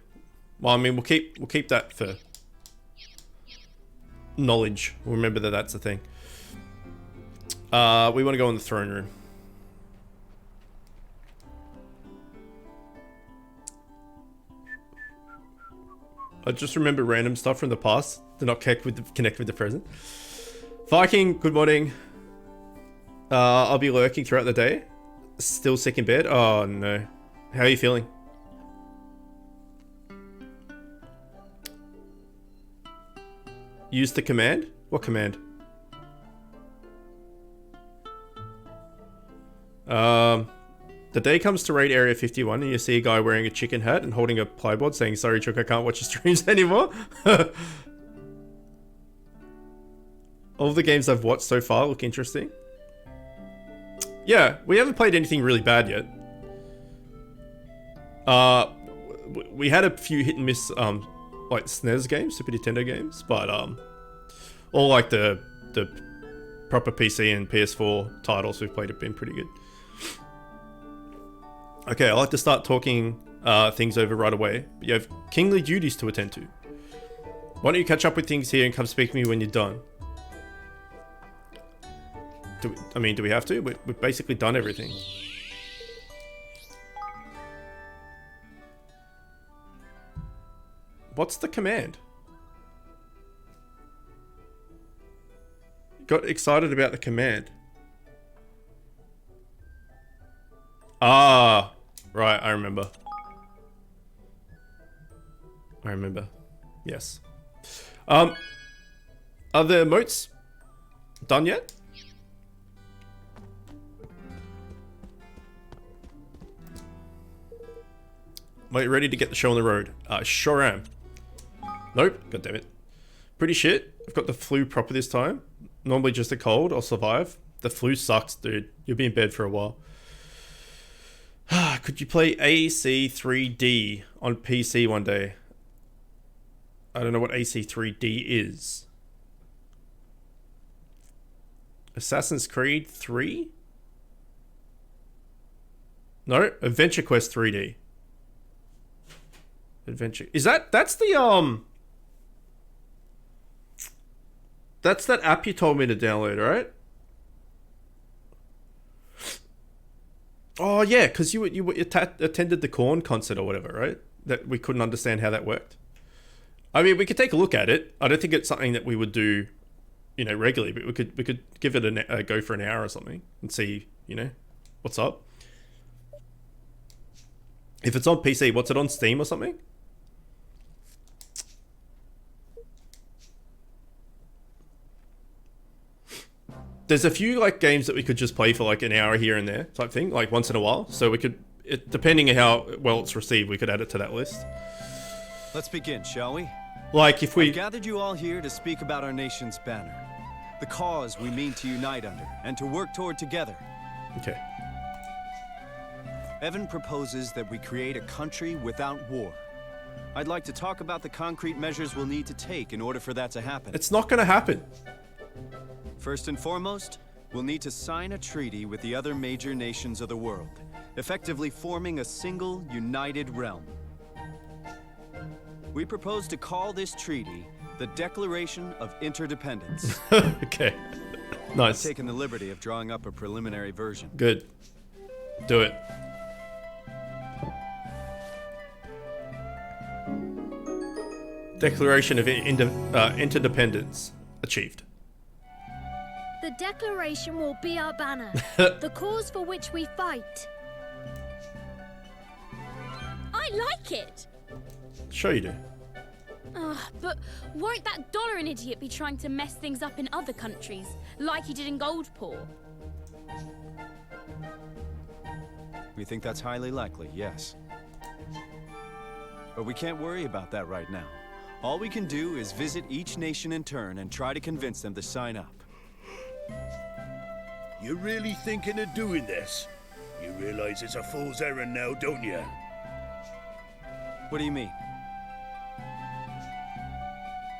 Well, I mean, we'll keep that for knowledge. We'll remember that that's a thing. We want to go in the throne room. I just remember random stuff from the past to not connect with the present. Viking, good morning. I'll be lurking throughout the day. Still sick in bed? Oh no. How are you feeling? Use the command? What command? The day comes to raid Area 51 and you see a guy wearing a chicken hat and holding a plyboard saying, "Sorry, Chook, I can't watch your streams anymore." All the games I've watched so far look interesting. Yeah, we haven't played anything really bad yet. We had a few hit and miss, like SNES games, Super Nintendo games, but all like the proper PC and PS4 titles we've played have been pretty good. Okay, I like to start talking things over right away. But you have kingly duties to attend to. Why don't you catch up with things here and come speak to me when you're done? Do we have to? We've basically done everything. What's the command? Got excited about the command. Ah, right, I remember. Yes. Are the emotes done yet? Are you ready to get the show on the road? Sure am. Nope, god damn it. Pretty shit. I've got the flu proper this time. Normally just a cold, I'll survive. The flu sucks, dude. You'll be in bed for a while. Could you play AC3D on PC one day? I don't know what AC3D is. Assassin's Creed 3? No, Adventure Quest 3D. Adventure. Is that's the that's that app you told me to download, right? Oh yeah, because you attended the Korn concert or whatever, right? That we couldn't understand how that worked. I mean, we could take a look at it. I don't think it's something that we would do, you know, regularly, but we could give it a go for an hour or something and see, you know, what's up. If it's on PC, what's it on Steam or something? There's a few like games that we could just play for like an hour here and there type thing, like once in a while. So we could, depending on how well it's received, we could add it to that list. Let's begin, shall we? Like if we I gathered you all here to speak about our nation's banner, the cause we mean to unite under and to work toward together. Okay. Evan proposes that we create a country without war. I'd like to talk about the concrete measures we'll need to take in order for that to happen. It's not going to happen. First and foremost, we'll need to sign a treaty with the other major nations of the world, effectively forming a single, united realm. We propose to call this treaty the Declaration of Interdependence. Okay. Nice. I've taken the liberty of drawing up a preliminary version. Good. Do it. Declaration of Interdependence achieved. The Declaration will be our banner, the cause for which we fight. I like it. Sure you do. But won't that dollar an idiot be trying to mess things up in other countries, like he did in Goldpaw? We think that's highly likely, yes. But we can't worry about that right now. All we can do is visit each nation in turn and try to convince them to sign up. You're really thinking of doing this? You realize it's a fool's errand now, don't you? What do you mean?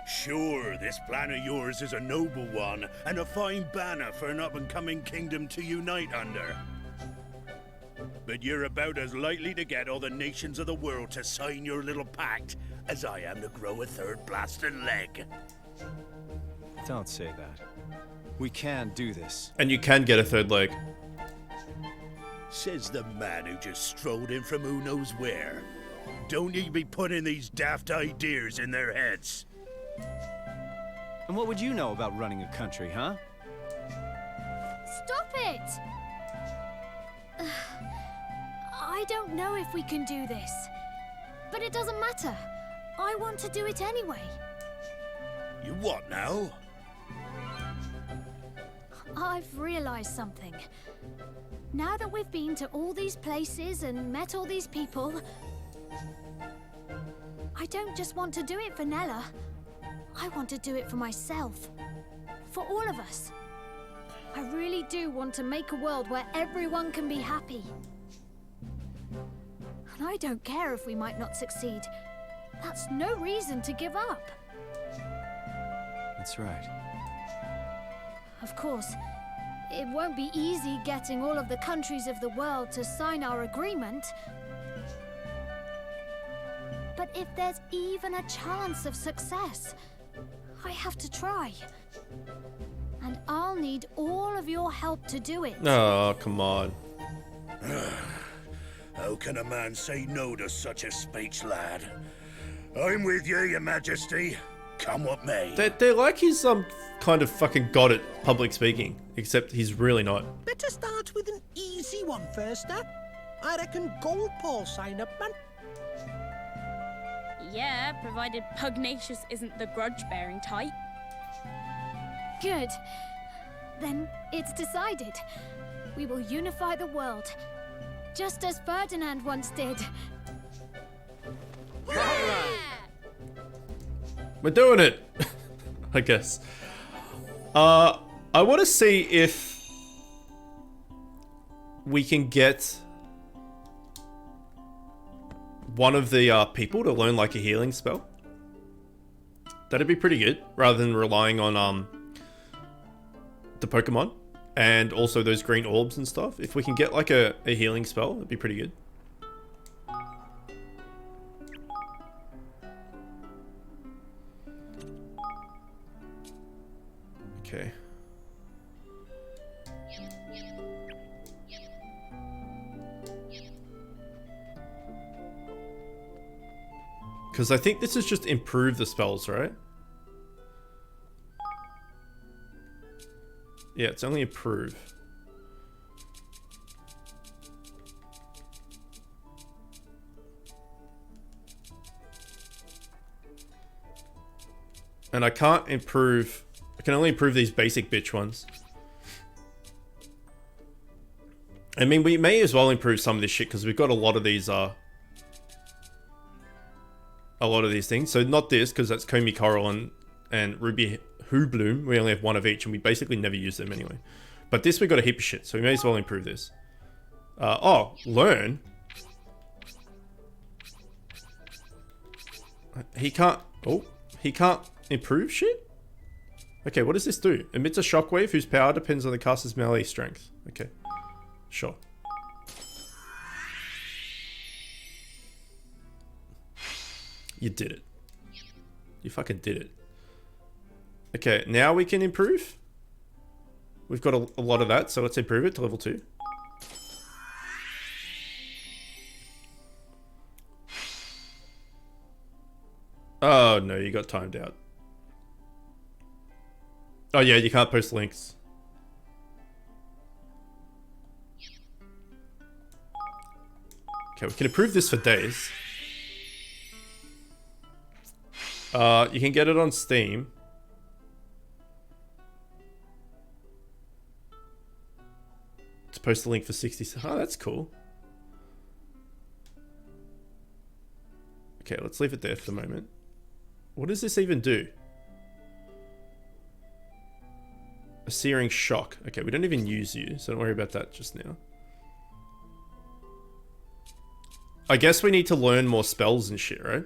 Sure, this plan of yours is a noble one, and a fine banner for an up-and-coming kingdom to unite under. But you're about as likely to get all the nations of the world to sign your little pact as I am to grow a third blasted leg. Don't say that. We can do this. And you can get a third leg. Says the man who just strolled in from who knows where. Don't you be putting these daft ideas in their heads. And what would you know about running a country, huh? Stop it! I don't know if we can do this. But it doesn't matter. I want to do it anyway. You what now? I've realized something. Now that we've been to all these places and met all these people, I don't just want to do it for Nella. I want to do it for myself. For all of us. I really do want to make a world where everyone can be happy. And I don't care if we might not succeed. That's no reason to give up. That's right. Of course, it won't be easy getting all of the countries of the world to sign our agreement. But if there's even a chance of success, I have to try. And I'll need all of your help to do it. Oh, come on. How can a man say no to such a speech, lad? I'm with you, your majesty. Come what may. They're like he's kind of fucking god at public speaking, except he's really not. Better start with an easy one first, huh? I reckon gold paw sign up, man. Yeah, provided Pugnacious isn't the grudge-bearing type. Good. Then it's decided. We will unify the world. Just as Ferdinand once did. We're doing it, I guess. I want to see if we can get one of the people to learn like a healing spell. That'd be pretty good, rather than relying on the Pokemon and also those green orbs and stuff. If we can get like a healing spell, that'd be pretty good. Okay. Because I think this is just improve the spells, right? Yeah, it's only improve. And I can't improve... I can only improve these basic bitch ones. I mean, we may as well improve some of this shit because we've got a lot of these things. So not this, because that's Comey Coral and Ruby Hoobloom. We only have one of each, and we basically never use them anyway. But this, we got a heap of shit, so we may as well improve this. Oh, learn. He can't... Oh, he can't improve shit? Okay, what does this do? Emits a shockwave whose power depends on the caster's melee strength. Okay, sure. You did it. You fucking did it. Okay, now we can improve. We've got a lot of that, so let's improve it to level 2. Oh no, you got timed out. Oh yeah, you can't post links. Okay, we can improve this for days. You can get it on Steam. Let's post the link for 60. Oh, that's cool. Okay, let's leave it there for the moment. What does this even do? A searing shock. Okay, we don't even use you, so don't worry about that just now. I guess we need to learn more spells and shit, right?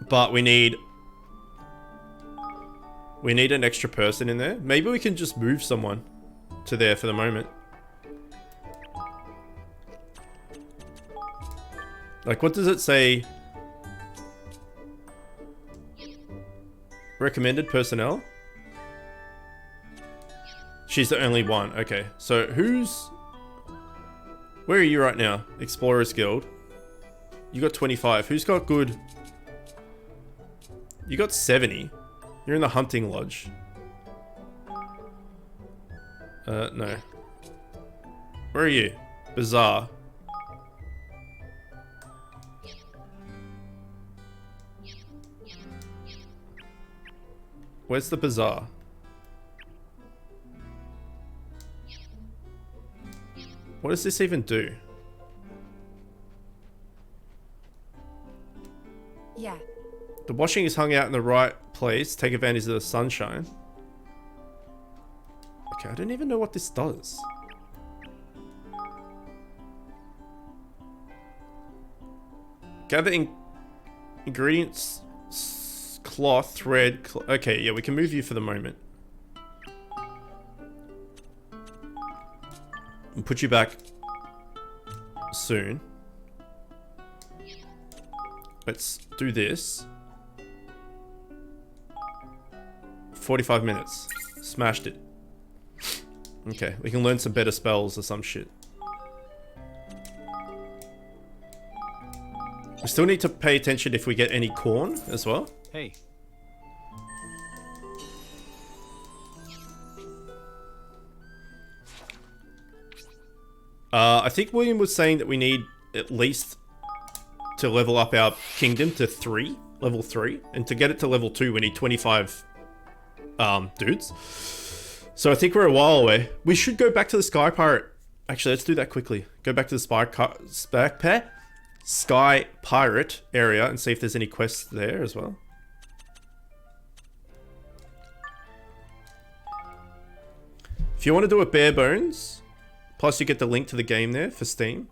But we need an extra person in there. Maybe we can just move someone to there for the moment. Like, what does it say? Recommended personnel. She's the only one. Okay, so who's... Where are you right now? Explorers Guild. You got 25. Who's got good... You got 70. You're in the hunting lodge. No. Where are you? Bazaar. Where's the bazaar? What does this even do? Yeah. The washing is hung out in the right place. Take advantage of the sunshine. Okay, I don't even know what this does. Gather ingredients, cloth, thread. Okay, yeah, we can move you for the moment. And put you back soon. Let's do this. 45 minutes. Smashed it. Okay, we can learn some better spells or some shit. We still need to pay attention if we get any corn as well. Hey. I think William was saying that we need at least to level up our kingdom to level 3. And to get it to level 2, we need 25 dudes. So I think we're a while away. We should go back to the Sky Pirate. Actually, let's do that quickly. Go back to the Sky Pirate area and see if there's any quests there as well. If you want to do it bare bones, plus you get the link to the game there for Steam.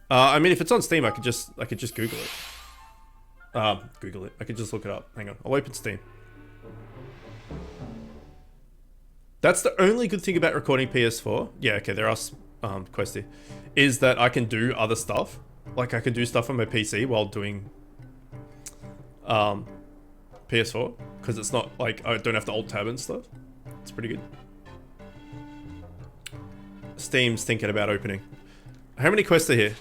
I mean, if it's on Steam, I could just Google it. Google it. I could just look it up. Hang on. I'll open Steam. That's the only good thing about recording PS4. Yeah, okay, there are quests here. Is that I can do other stuff. Like, I can do stuff on my PC while doing PS4. Because it's not, like, I don't have to alt-tab and stuff. It's pretty good. Steam's thinking about opening. How many quests are here?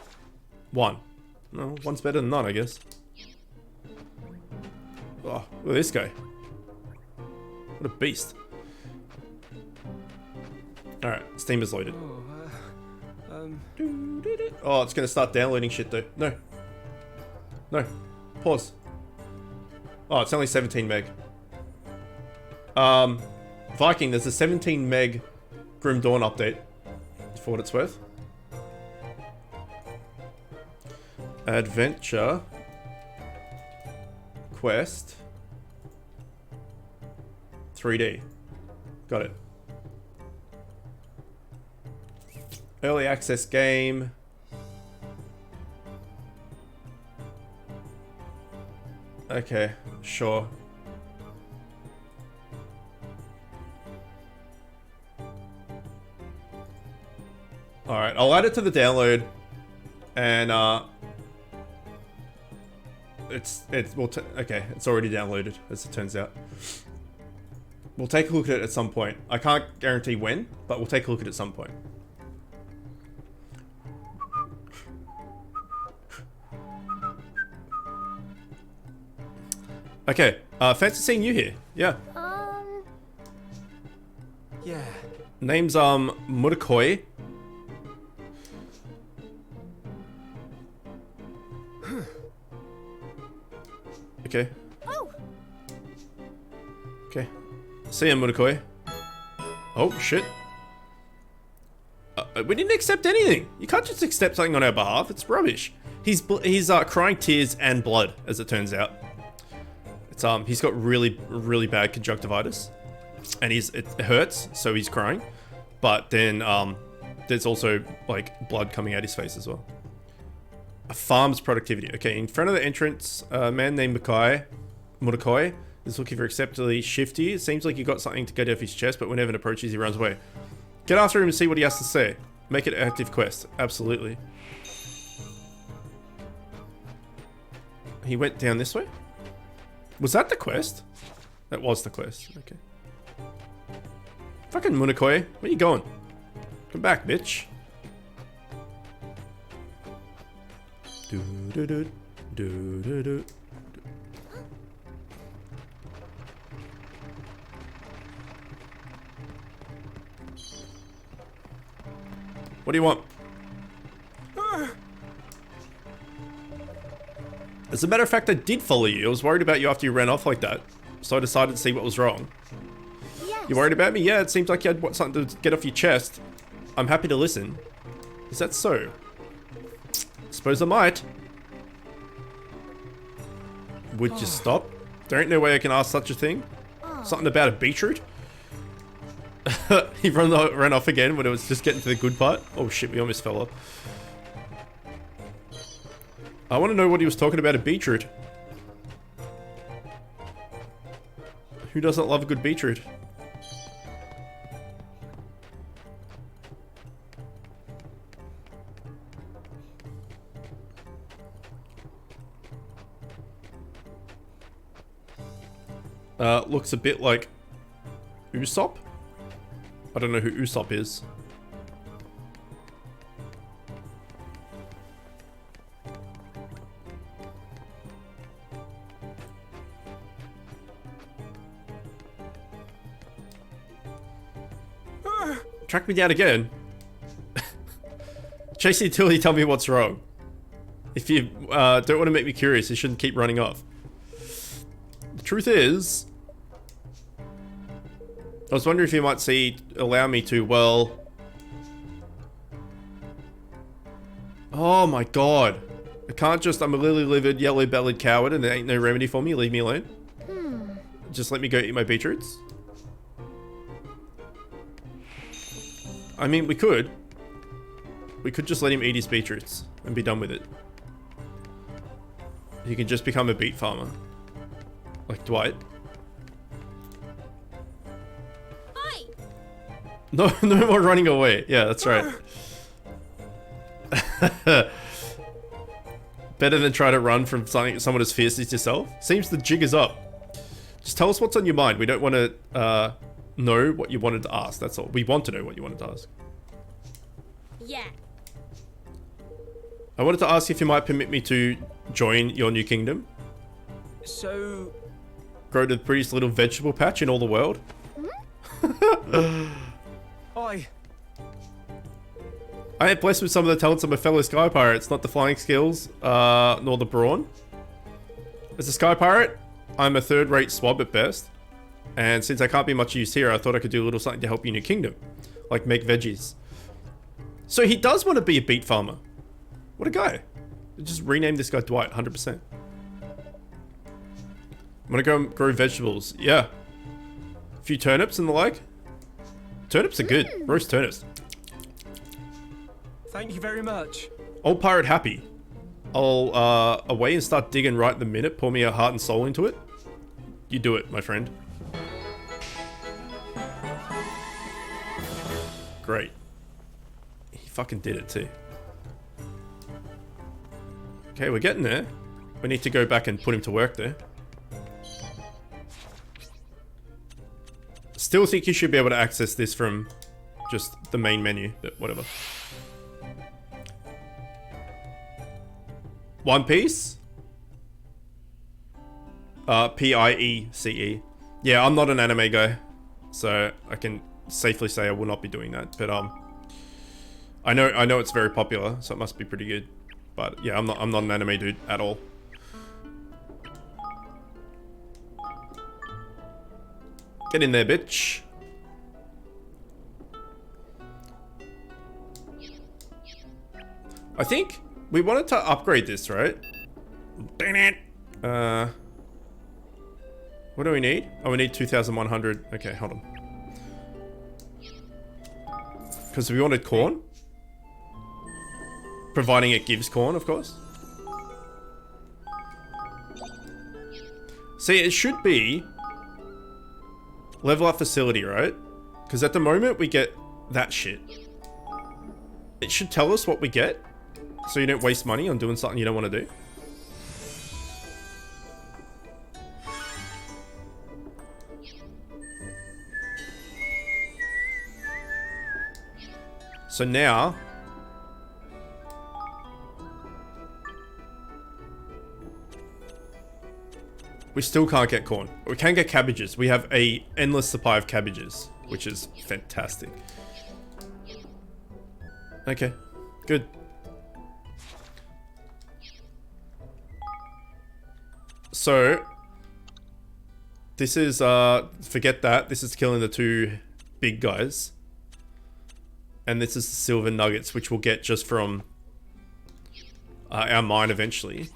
1. No, one's better than none, I guess. Oh, look at this guy. What a beast. Alright, Steam is loaded. Oh, it's gonna start downloading shit though. No. No. Pause. Oh, it's only 17 meg. Viking, there's a 17 meg Grim Dawn update. For what it's worth. Adventure. Quest. 3D. Got it. Early access game. Okay, sure. Alright, I'll add it to the download. And, okay, it's already downloaded, as it turns out. We'll take a look at it at some point. I can't guarantee when, but we'll take a look at it at some point. Okay, fancy seeing you here. Yeah. Yeah. Name's, Murakoi. Okay. Oh. Okay. See ya, Murakoi. Oh, shit. We didn't accept anything. You can't just accept something on our behalf. It's rubbish. He's crying tears and blood, as it turns out. It's he's got really bad conjunctivitis, and it hurts, so he's crying. But then there's also like blood coming out his face as well. A farm's productivity. Okay, in front of the entrance, a man named Murakoi is looking for acceptably shifty. It seems like he got something to get off his chest, but whenever it approaches, he runs away. Get after him and see what he has to say. Make it an active quest. Absolutely. He went down this way? Was that the quest? That was the quest. Okay. Fucking Munakoi, where you going? Come back, bitch. Do do do do do do. What do you want? As a matter of fact, I did follow you. I was worried about you after you ran off like that. So I decided to see what was wrong. Yes. You worried about me? Yeah, it seems like you had something to get off your chest. I'm happy to listen. Is that so? Suppose I might. Would you stop? There ain't no way I can ask such a thing. Something about a beetroot? He ran off again when it was just getting to the good part. Oh shit, we almost fell off. I want to know what he was talking about a beetroot. Who doesn't love a good beetroot? Looks a bit like Usopp. I don't know who Usopp is. Track me down again. Chase me till you tell me what's wrong. If you don't want to make me curious, you shouldn't keep running off. The truth is, I was wondering if you might allow me to, well... Oh my god. I can't just, I'm a lily-livered, yellow-bellied coward and there ain't no remedy for me, leave me alone. Just let me go eat my beetroots. I mean, we could. We could just let him eat his beetroots and be done with it. He can just become a beet farmer. Like Dwight. No, no more running away. Yeah, that's right. Better than try to run from someone as fierce as yourself. Seems the jig is up. Just tell us what's on your mind. We don't want to know what you wanted to ask. That's all. We want to know what you wanted to ask. Yeah. I wanted to ask if you might permit me to join your new kingdom. So... Grow to the prettiest little vegetable patch in all the world. Oi. I am blessed with some of the talents of my fellow sky pirates, not the flying skills, nor the brawn. As a sky pirate, I'm a third-rate swab at best. And since I can't be much use here, I thought I could do a little something to help you in your kingdom. Like make veggies. So he does want to be a beet farmer. What a guy. Just rename this guy Dwight, 100%. I'm gonna go and grow vegetables. Yeah. A few turnips and the like. Turnips are good. Roast turnips. Thank you very much. Old pirate happy. I'll away and start digging right the minute. Pour me a heart and soul into it. You do it, my friend. Great. He fucking did it too. Okay, we're getting there. We need to go back and put him to work there. Still think you should be able to access this from just the main menu, but whatever. One Piece? P-I-E-C-E. Yeah, I'm not an anime guy, so I can safely say I will not be doing that. But I know it's very popular, so it must be pretty good. But yeah, I'm not an anime dude at all. Get in there, bitch. I think we wanted to upgrade this, right? Dang it. What do we need? Oh, we need 2,100. Okay, hold on. Because we wanted corn. Providing it gives corn, of course. See, it should be level up facility, right? Because at the moment we get that shit. It should tell us what we get, so you don't waste money on doing something you don't want to do. So now... we still can't get corn. We can get cabbages. We have a endless supply of cabbages, which is fantastic. Okay, good. So, this is, forget that. This is killing the two big guys. And this is the silver nuggets, which we'll get just from our mine eventually.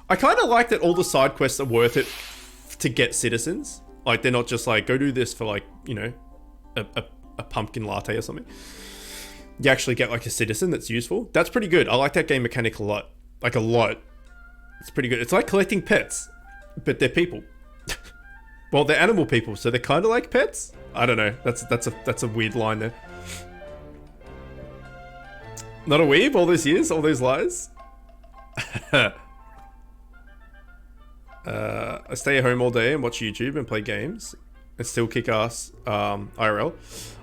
I kind of like that all the side quests are worth it to get citizens. Like, they're not just like, go do this for like, you know, a pumpkin latte or something. You actually get like a citizen that's useful. That's pretty good. I like that game mechanic a lot. Like a lot. It's pretty good. It's like collecting pets, but they're people. Well, they're animal people, so they're kind of like pets. I don't know. That's a weird line there. Not a weeb all those years, all those lies. I stay at home all day and watch YouTube and play games and still kick ass IRL.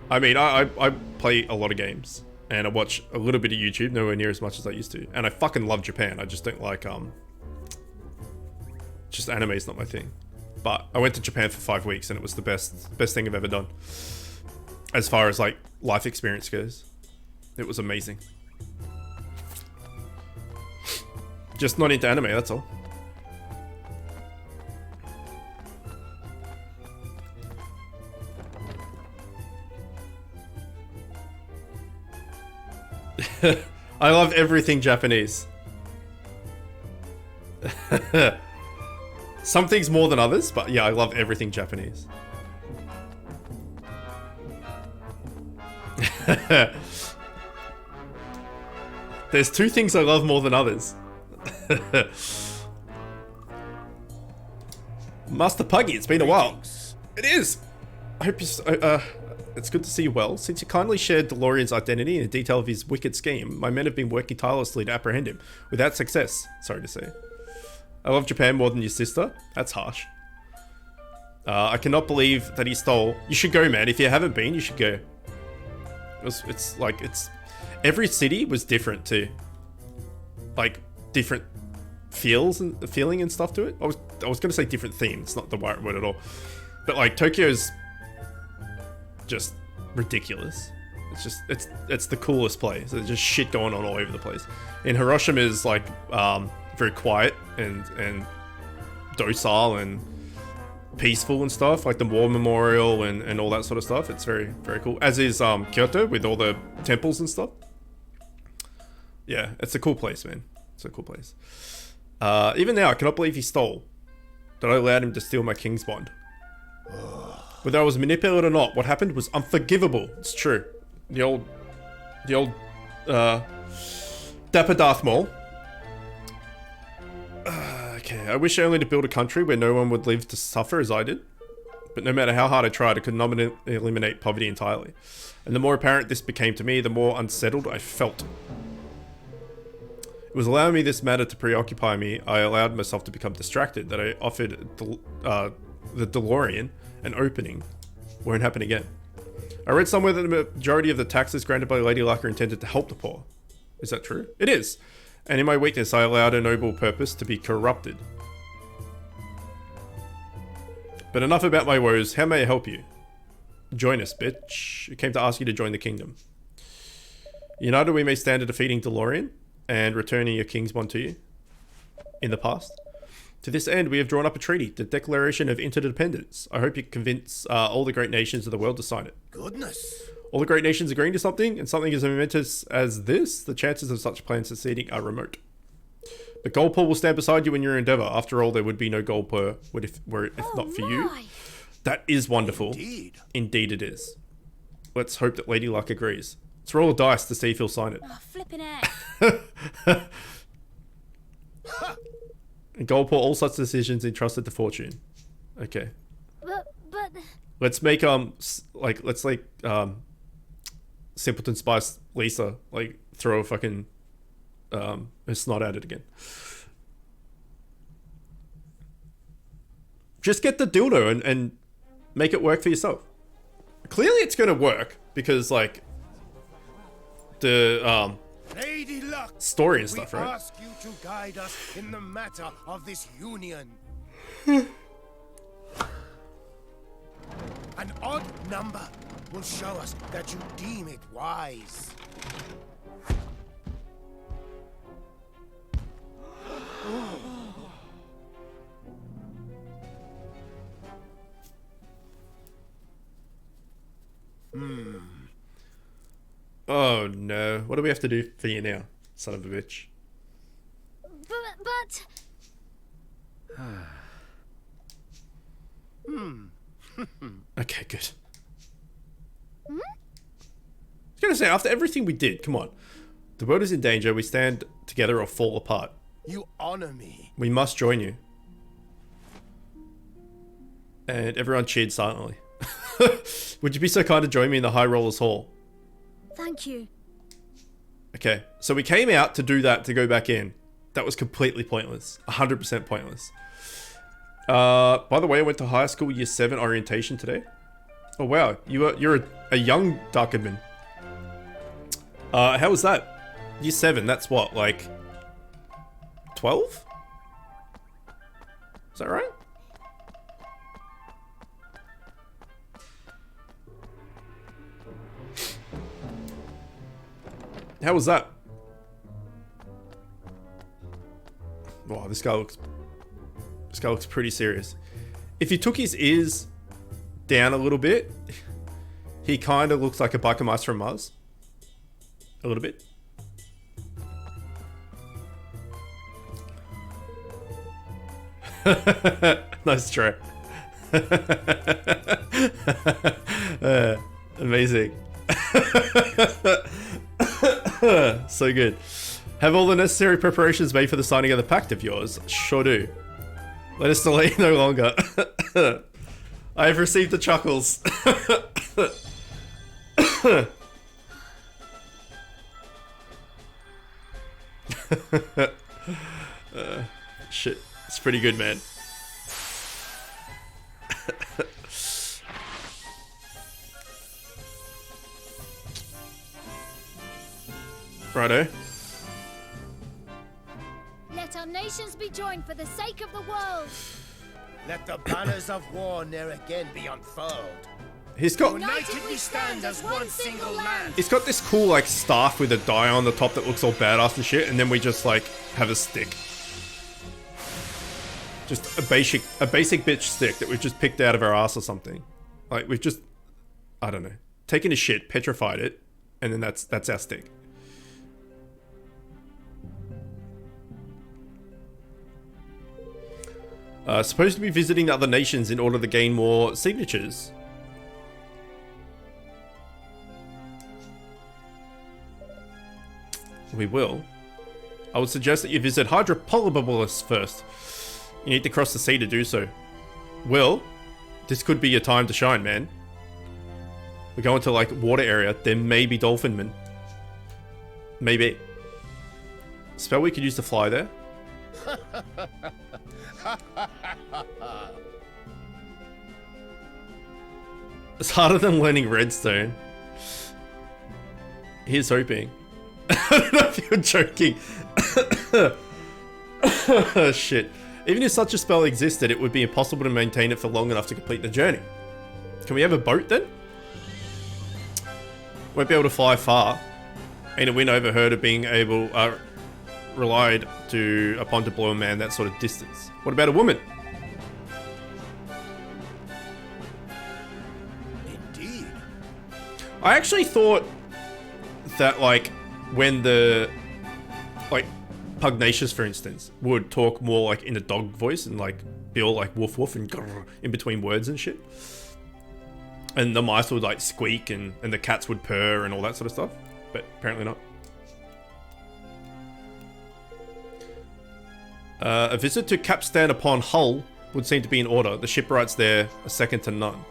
I mean, I play a lot of games and I watch a little bit of YouTube, nowhere near as much as I used to. And I fucking love Japan. I just don't like, just anime's not my thing. But I went to Japan for 5 weeks and it was the best thing I've ever done. As far as like life experience goes. It was amazing. Just not into anime, that's all. I love everything Japanese. Some things more than others, but yeah, I love everything Japanese. There's two things I love more than others. Master Puggy, it's been a while. It is. I hope you... it's good to see you well. Since you kindly shared DeLorean's identity and the detail of his wicked scheme, my men have been working tirelessly to apprehend him. Without success, sorry to say. I love Japan more than your sister. That's harsh. I cannot believe that he stole... You should go, man. If you haven't been, you should go. It's like, every city was different too. Like, different feeling and stuff to it. I was gonna say different themes, not the right word at all. But like, Tokyo's just ridiculous. It's the coolest place. There's just shit going on all over the place. And Hiroshima is like very quiet and docile and peaceful and stuff, like the war memorial and all that sort of stuff. It's very, very cool. As is Kyoto with all the temples and stuff. Yeah, it's a cool place, man. It's a cool place. Even now, I cannot believe he stole. That I allowed him to steal my King's Bond. Whether I was manipulated or not, what happened was unforgivable. It's true. The old Dapper Darth Maul. Okay, I wish only to build a country where no one would live to suffer as I did. But no matter how hard I tried, I could not eliminate poverty entirely. And the more apparent this became to me, the more unsettled I felt. It was allowing me this matter to preoccupy me. I allowed myself to become distracted, that I offered the DeLorean an opening. Won't happen again. I read somewhere that the majority of the taxes granted by Lady Luck are intended to help the poor. Is that true? It is. And in my weakness, I allowed a noble purpose to be corrupted. But enough about my woes. How may I help you? Join us, bitch. I came to ask you to join the kingdom. United, we may stand a defeating DeLorean and returning your King's Bond to you in the past. To this end, we have drawn up a treaty, the Declaration of Interdependence. I hope you convince all the great nations of the world to sign it. Goodness. All the great nations agreeing to something, and something as momentous as this, the chances of such plans succeeding are remote. But Goldpaw will stand beside you in your endeavour. After all, there would be no Goldpaw if not for you. That is wonderful. Indeed. Indeed it is. Let's hope that Lady Luck agrees. Let's roll a dice to see if he'll sign it. Oh, flipping it. And Goldpaw, all such decisions entrusted to fortune. Okay. But Let's make Simpleton Spice Lisa throw a fucking her snot at it again. Just get the dildo and make it work for yourself. clearly it's gonna work because like the Lady Luck, story and stuff, we right? ask you to guide us in the matter of this union. An odd number will show us that you deem it wise. Oh no. What do we have to do for you now, son of a bitch? But Okay, good. I was gonna say, after everything we did, come on. The world is in danger, we stand together or fall apart. You honor me. We must join you. And everyone cheered silently. Would you be so kind to join me in the High Rollers Hall? thank you. Okay, so we came out to do that to go back in. That was completely pointless. 100% pointless. By the way, I went to high school year 7 orientation today. Oh wow, you're a young Darkenman. How was that? Year 7, that's what, like 12? Is that right? How was that? Wow, this guy looks pretty serious. If you took his ears down a little bit, he kind of looks like a biker mice from Mars. A little bit. Nice try. Amazing. So good. Have all the necessary preparations made for the signing of the pact of yours? Sure do. Let us delay no longer. I have received the chuckles. Shit, it's pretty good, man. Righto. Let our nations be joined for the sake of the world. Let the banners of war ne'er again be unfurled. He's got United we stand as one single land. He's got this cool like staff with a die on the top that looks all badass and shit, and then we just like have a stick. Just a basic bitch stick that we've just picked out of our ass or something. Like we've just, I don't know, taken a shit, petrified it, and then that's our stick. Supposed to be visiting other nations in order to gain more signatures. We will. I would suggest that you visit Hydropolis first. You need to cross the sea to do so. Will, this could be your time to shine, man. We're going to like water area. There may be dolphinmen. Maybe. Spell we could use to fly there. It's harder than learning redstone. Here's hoping. I don't know if you're joking. Shit. Even if such a spell existed, it would be impossible to maintain it for long enough to complete the journey. Can we have a boat then? Won't be able to fly far. Ain't a wind overheard of being able, relied upon to blow a man that sort of distance. What about a woman? Indeed. I actually thought that like when the like Pugnacious, for instance, would talk more like in a dog voice and like be all like woof woof and grrr in between words and shit. And the mice would like squeak and the cats would purr and all that sort of stuff. But apparently not. A visit to Capstan upon Hull would seem to be in order. The shipwrights there are second to none.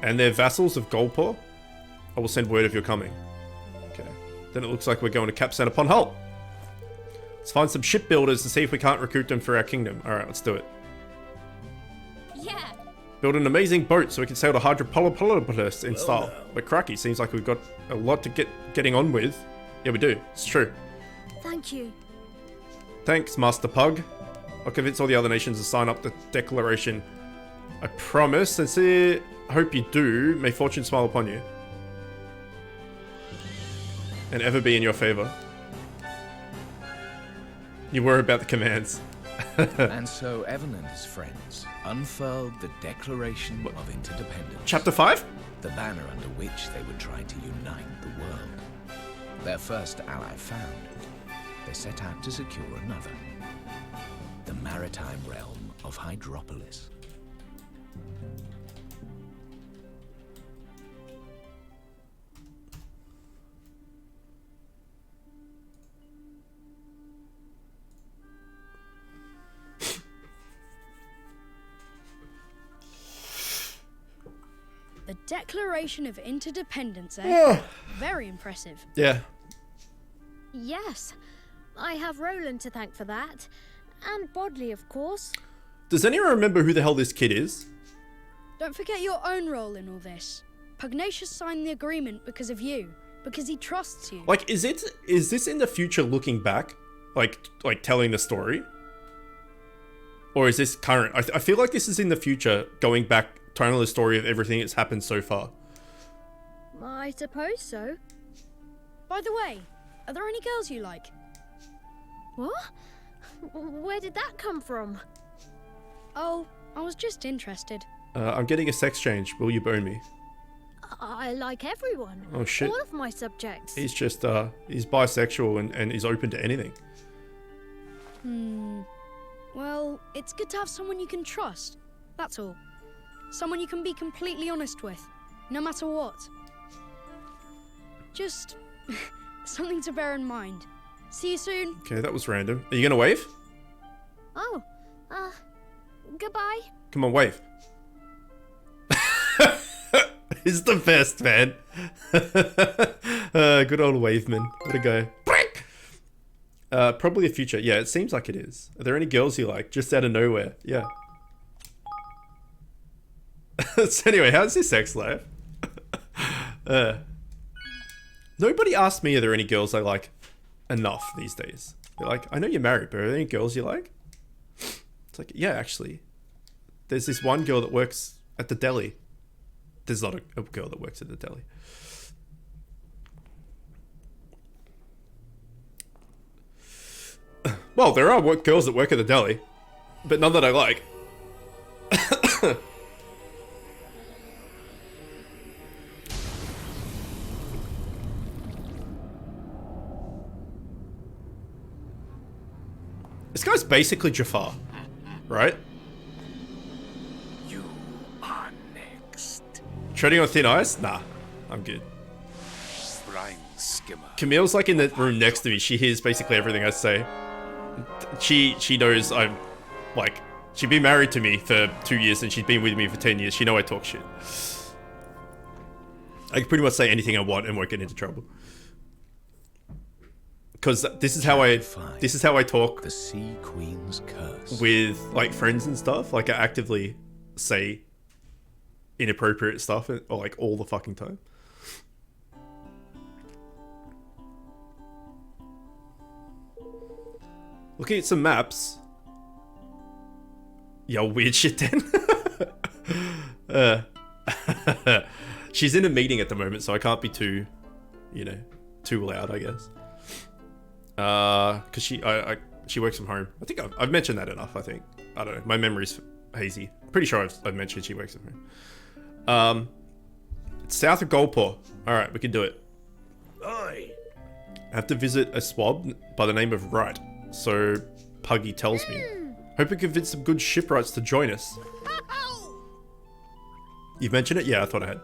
And they're vassals of Goldpaw. I will send word of your coming. Okay. Then it looks like we're going to Capstan upon Hull. Let's find some shipbuilders to see if we can't recruit them for our kingdom. Alright, let's do it. Yeah, Build an amazing boat so we can sail to Hydropolis in style. But cracky, seems like we've got a lot to getting on with. Yeah, we do. It's true. Thank you. Thanks, Master Pug. I'll convince all the other nations to sign up the declaration. I promise. Sincere hope you do. May fortune smile upon you. And ever be in your favor. You worry about the commands. And so Evan and his friends unfurled the Declaration of Interdependence. Chapter 5? The banner under which they would try to unite the world. Their first ally found, they set out to secure another. The maritime realm of Hydropolis. The Declaration of Interdependence, eh? Very impressive. Yeah. Yes. I have Roland to thank for that. And Bodley, of course. Does anyone remember who the hell this kid is? Don't forget your own role in all this. Pugnacious signed the agreement because of you. Because he trusts you. Like, is this in the future looking back? Like telling the story? Or is this current? I feel like this is in the future, going back, telling the story of everything that's happened so far. I suppose so. By the way, are there any girls you like? What? Where did that come from? Oh, I was just interested. I'm getting a sex change. Will you burn me? I like everyone. Oh shit. All of my subjects. He's just, he's bisexual and he's open to anything. Well, it's good to have someone you can trust. That's all. Someone you can be completely honest with, no matter what. Just something to bear in mind. See you soon. Okay, that was random. Are you gonna wave? Oh, goodbye. Come on, wave. He's the best, man. Good old waveman. What a guy. Probably a future. Yeah, it seems like it is. Are there any girls you like? Just out of nowhere. Yeah. So anyway, how's your sex life? Nobody asked me, are there any girls I like enough these days? They're like, I know you're married, but are there any girls you like? It's like, yeah, actually. There's this one girl that works at the deli. There's not a girl that works at the deli. Well, there are girls that work at the deli, but none that I like. This guy's basically Jafar, right? You are next. Treading on thin ice? Nah, I'm good. Brine skimmer. Camille's like in the room next to me. She hears basically everything I say. She knows I'm like, she'd been married to me for 2 years and she's been with me for 10 years. She know I talk shit. I can pretty much say anything I want and won't get into trouble. Because this is how I talk The Sea Queen's Curse. with like friends and stuff. Like I actively say inappropriate stuff or like all the fucking time. Looking at some maps. Yo, weird shit then. She's in a meeting at the moment, so I can't be too, too loud, I guess. Cause she works from home. I think I've mentioned that enough. I think I don't know. My memory's hazy. Pretty sure I've mentioned she works from home. It's south of Goldpaw. All right, we can do it. Aye. I have to visit a swab by the name of Wright. So Puggy tells me. Hope we convince some good shipwrights to join us. You've mentioned it? Yeah, I thought I had.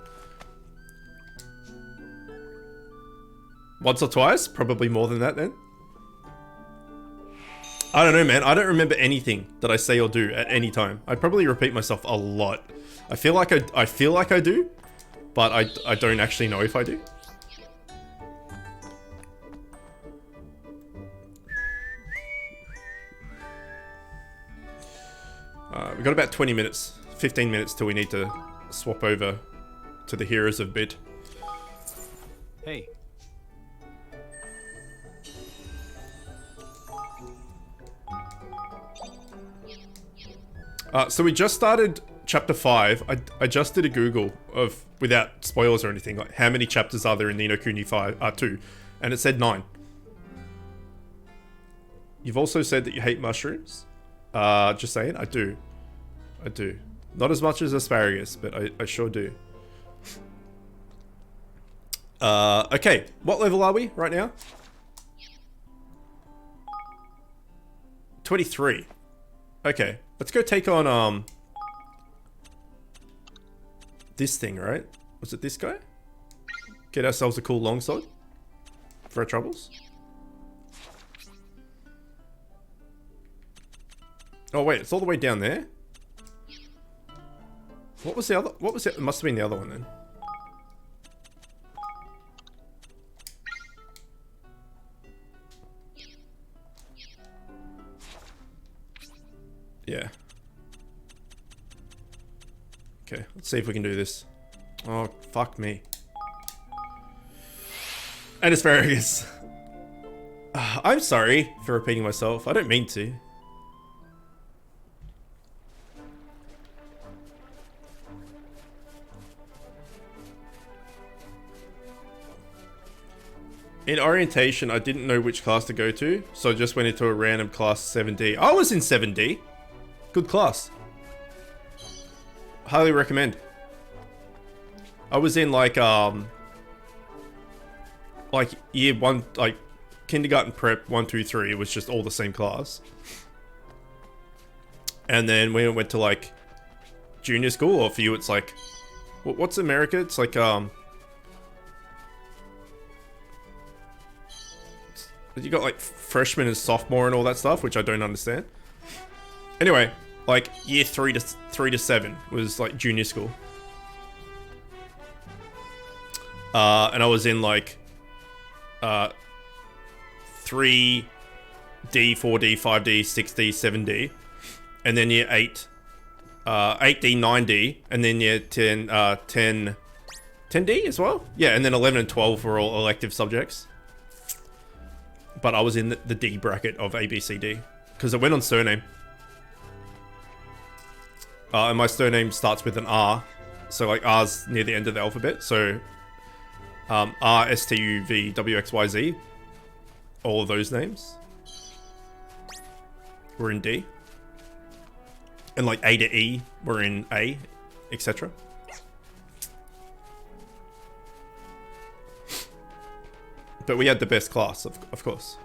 Once or twice? Probably more than that then. I don't know, man. I don't remember anything that I say or do at any time. I probably repeat myself a lot. I feel like I do, but I don't actually know if I do. We got about 20 minutes 15 minutes till we need to swap over to the Heroes of Bid. Hey. So we just started chapter 5. I just did a Google of, without spoilers or anything, like how many chapters are there in the No Kuni 2, and it said 9. You've also said that you hate mushrooms. Just saying, I do. I do. Not as much as asparagus, but I sure do. Okay, what level are we right now? 23. Okay, let's go take on, this thing, right? Was it this guy? Get ourselves a cool longsword for our troubles. Oh wait, it's all the way down there? What was the other? What was it? It must have been the other one then. Yeah. Okay, let's see if we can do this. Oh, fuck me. And asparagus. I'm sorry for repeating myself. I don't mean to. In orientation, I didn't know which class to go to, so I just went into a random class 7D. I was in 7D. Good class. Highly recommend. I was in like year 1, like kindergarten prep 1, 2, 3. It was just all the same class. And then when it went to like junior school, or for you, it's like, what's America? It's like you got like freshman and sophomore and all that stuff, which I don't understand. Anyway, like year 3 to 7 was like junior school. And I was in like 3D, 4D, 5D, 6D, 7D, and then year 8, 8D, 9D, and then year 10, 10D as well. Yeah, and then 11 and 12 were all elective subjects. But I was in the D bracket of ABCD because it went on surname. And my surname starts with an R, so like R's near the end of the alphabet. So R, S, T, U, V, W, X, Y, Z, all of those names were in D, and like A to E were in A, etc. But we had the best class, of course.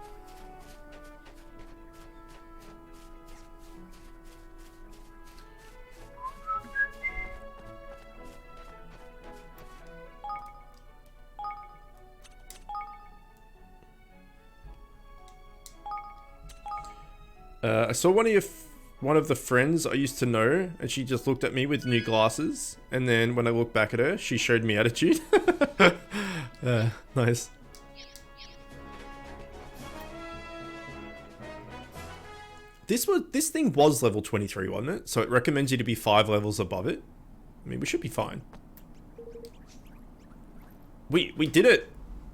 I saw one of the friends I used to know, and she just looked at me with new glasses, and then when I looked back at her, she showed me attitude. Nice. This thing was level 23, wasn't it? So it recommends you to be 5 levels above it. I mean, we should be fine. We did it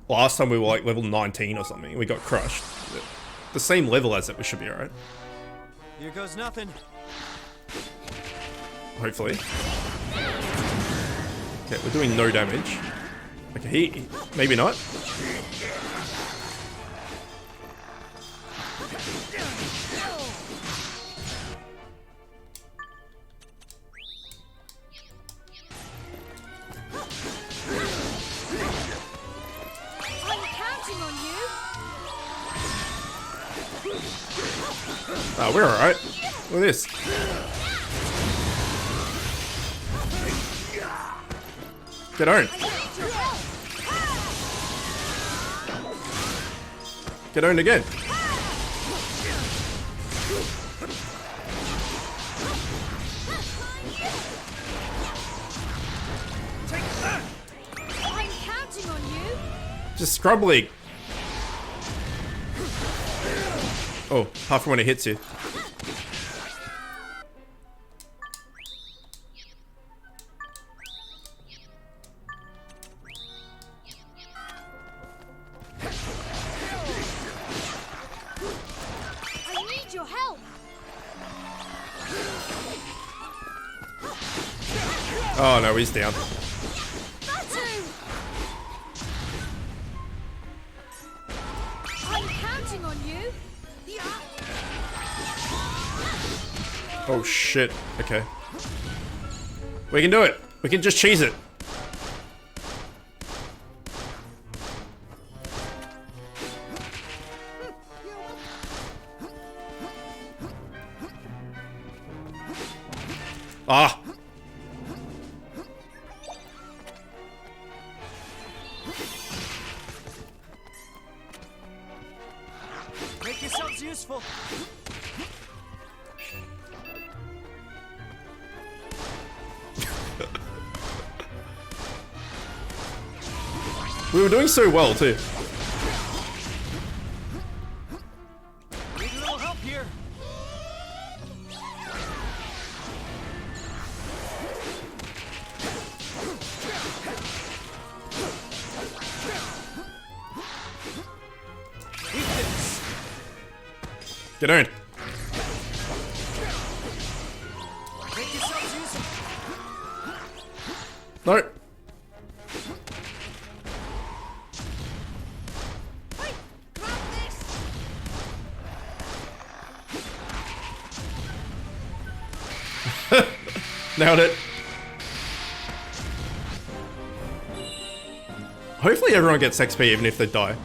last time. We were like level 19 or something. We got crushed. The same level as it, we should be alright. Here goes nothing. Hopefully. Okay, we're doing no damage. Okay, maybe not. Oh, we're alright. Look at this. Get owned. Get owned again. I'm counting on you. Just scrub league. Oh, apart from when it hits you. Oh no, he's down. I'm counting on you. Oh shit. Okay. We can do it. We can just cheese it. Ah. Make yourselves useful. We were doing so well too. Need a little help here. Get on. Make yourselves useful. No. Nailed it. Hopefully everyone gets XP even if they die.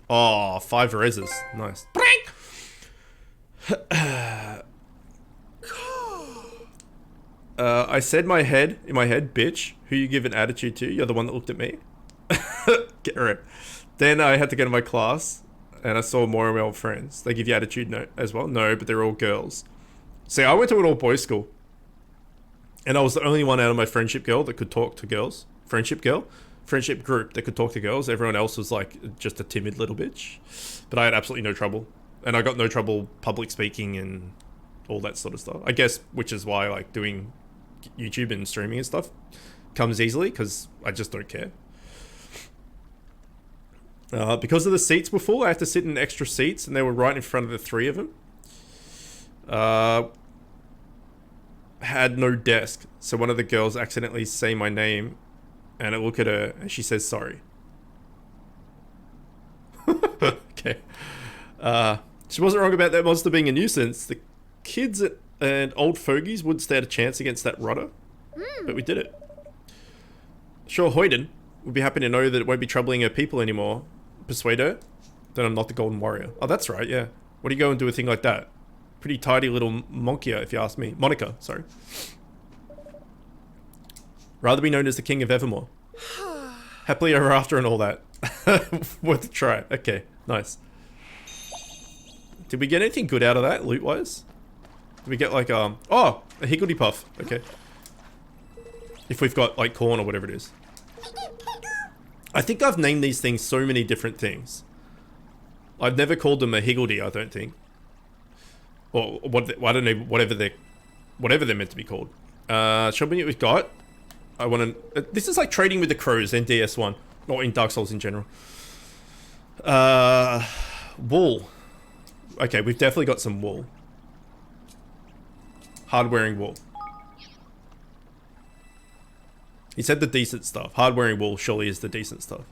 Oh, 5 reses. Nice. I said in my head, bitch, who you give an attitude to? You're the one that looked at me. Get rid. Then I had to go to my class and I saw more of my old friends. They give you attitude note as well? No, but they're all girls. See, I went to an all-boys school. And I was the only one out of my friendship girl that could talk to girls. Friendship group that could talk to girls. Everyone else was like just a timid little bitch. But I had absolutely no trouble. And I got no trouble public speaking and all that sort of stuff. I guess, which is why like doing YouTube and streaming and stuff comes easily, because I just don't care. Because of the seats were full, I had to sit in extra seats and they were right in front of the 3 of them. Had no desk, so one of the girls accidentally say my name and I look at her and she says sorry. Okay. She wasn't wrong about that monster being a nuisance. The kids and old fogies wouldn't stand a chance against that rudder, but we did it. Sure, Hoyden would be happy to know that it won't be troubling her people anymore. Persuade her that I'm not the Golden Warrior. Oh, that's right, yeah. What do you go and do a thing like that? Pretty tidy little Monkia, if you ask me. Monica, sorry. Rather be known as the King of Evermore. Happily ever after and all that. Worth a try. Okay, nice. Did we get anything good out of that, loot-wise? Did we get like, oh, a Higgledy Puff. Okay. If we've got like corn or whatever it is. I think I've named these things so many different things. I've never called them a Higgledy, I don't think. Or what? I don't know. Whatever they're meant to be called. Show me what we've got. I want to. This is like trading with the crows in DS1, or in Dark Souls in general. Wool. Okay, we've definitely got some wool. Hard-wearing wool. He said the decent stuff. Hard-wearing wool surely is the decent stuff.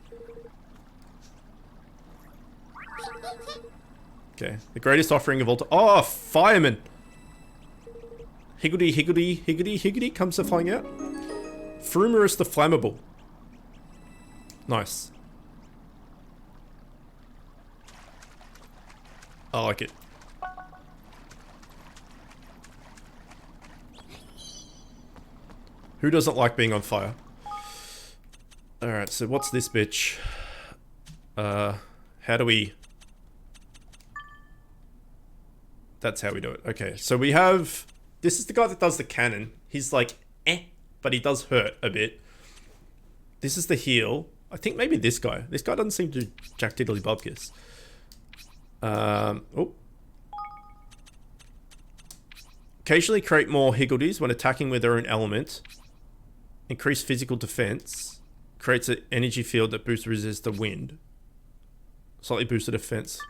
Okay, the greatest offering of all time. Oh, fireman! Higgledy, higgledy, higgledy, higgledy comes to flying out. Frumerous the flammable. Nice. I like it. Who doesn't like being on fire? Alright, so what's this bitch? How do we... That's how we do it. Okay, so we have... This is the guy that does the cannon. He's like, but he does hurt a bit. This is the heal. I think maybe this guy. This guy doesn't seem to jack diddly bubkiss. Oh. Occasionally create more Higgledies when attacking with their own element. Increase physical defense. Creates an energy field that boosts resist to wind. Slightly boosted defense.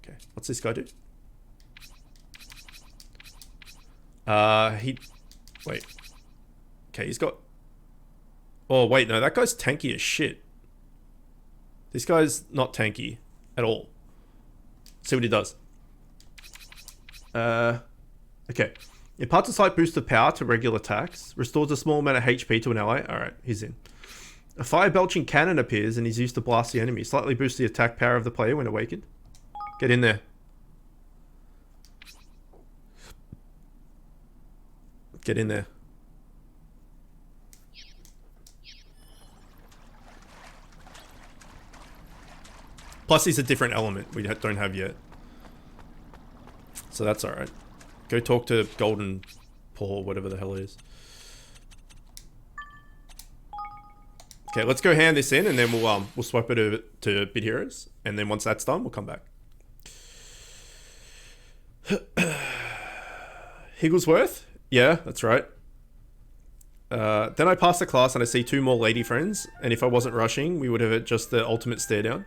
Okay, what's this guy do? Wait. Okay, he's got... Oh, wait, no, that guy's tanky as shit. This guy's not tanky at all. See what he does. Okay. Imparts a slight boost of power to regular attacks. Restores a small amount of HP to an ally. Alright, he's in. A fire-belching cannon appears and is used to blast the enemy. Slightly boosts the attack power of the player when awakened. Get in there. Get in there. Plus he's a different element we don't have yet. So that's alright. Go talk to Golden Paw, whatever the hell it is. Okay, let's go hand this in and then we'll swap it over to Bit Heroes. And then once that's done, we'll come back. Higglesworth? Yeah, that's right. Then I pass the class and I see 2 more lady friends. And if I wasn't rushing, we would have had just the ultimate stare down.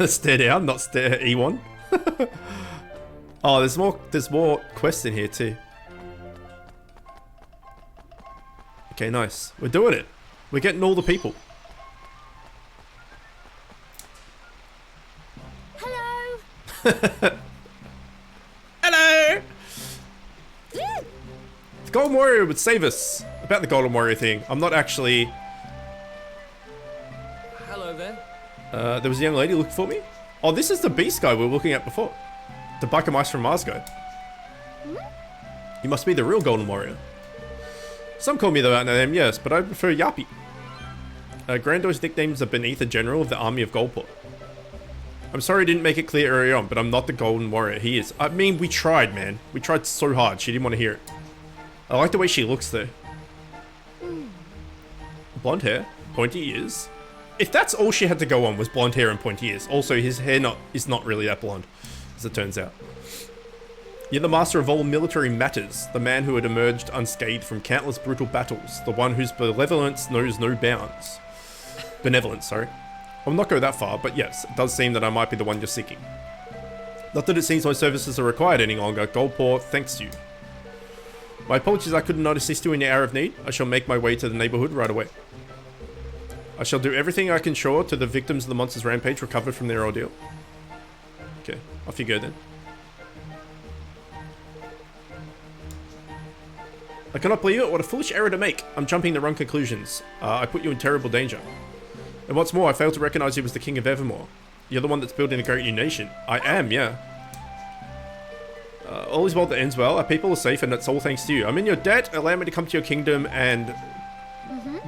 Stare down, not stare E1. Oh, there's more quests in here too. Okay, nice. We're doing it. We're getting all the people. Hello. Hello. The Golden Warrior would save us. About the Golden Warrior thing, I'm not actually... Hello there. There was a young lady looking for me. Oh, this is the beast guy we were looking at before. The Buck of Mice from Mars guy. You must be the real Golden Warrior. Some call me the name, yes, but I prefer Yappy. Grandor's nicknames are beneath a general of the army of Goldport. I'm sorry I didn't make it clear earlier on, but I'm not the Golden Warrior. He is. I mean, we tried, man. We tried so hard. She didn't want to hear it. I like the way she looks, though. Blonde hair, pointy ears. If that's all she had to go on was blonde hair and pointy ears. Also, his hair is not really that blonde, as it turns out. You're the master of all military matters, the man who had emerged unscathed from countless brutal battles, the one whose benevolence knows no bounds. Benevolence, sorry. I will not go that far, but yes, it does seem that I might be the one you're seeking. Not that it seems my services are required any longer. Goldpaw thanks you. My apologies I could not assist you in your hour of need. I shall make my way to the neighborhood right away. I shall do everything I can ensure to the victims of the monster's rampage recover from their ordeal. Okay, off you go then. I cannot believe it. What a foolish error to make. I'm jumping the wrong conclusions. I put you in terrible danger. And what's more, I failed to recognize you as the king of Evermore. You're the one that's building a great new nation. I am, yeah. All is well that ends well. Our people are safe and it's all thanks to you. I'm in your debt. Allow me to come to your kingdom and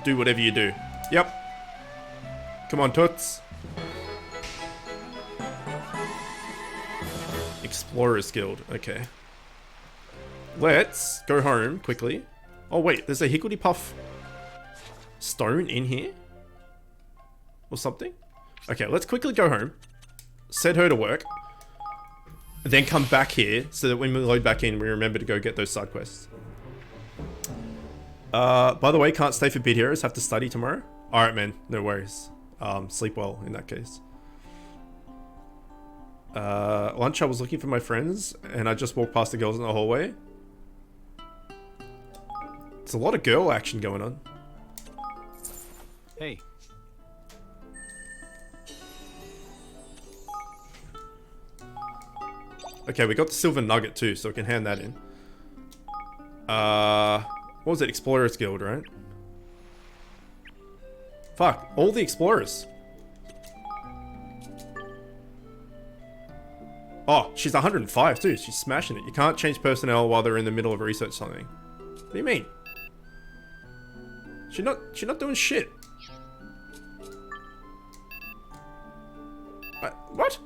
do whatever you do. Yep. Come on, Toots. Explorers Guild. Okay. Let's go home quickly. Oh wait, there's a Higgledy Puff stone in here? Or something? Okay, let's quickly go home. Set her to work. Then come back here so that when we load back in, we remember to go get those side quests. By the way, can't stay for Bit Heroes. Have to study tomorrow. Alright, man. No worries. Sleep well in that case. Lunch, I was looking for my friends and I just walked past the girls in the hallway. There's a lot of girl action going on. Hey. Okay, we got the silver nugget too, so we can hand that in. What was it? Explorers Guild, right? Fuck, all the explorers. Oh, she's 105 too. She's smashing it. You can't change personnel while they're in the middle of research something. What do you mean? She's not doing shit. What?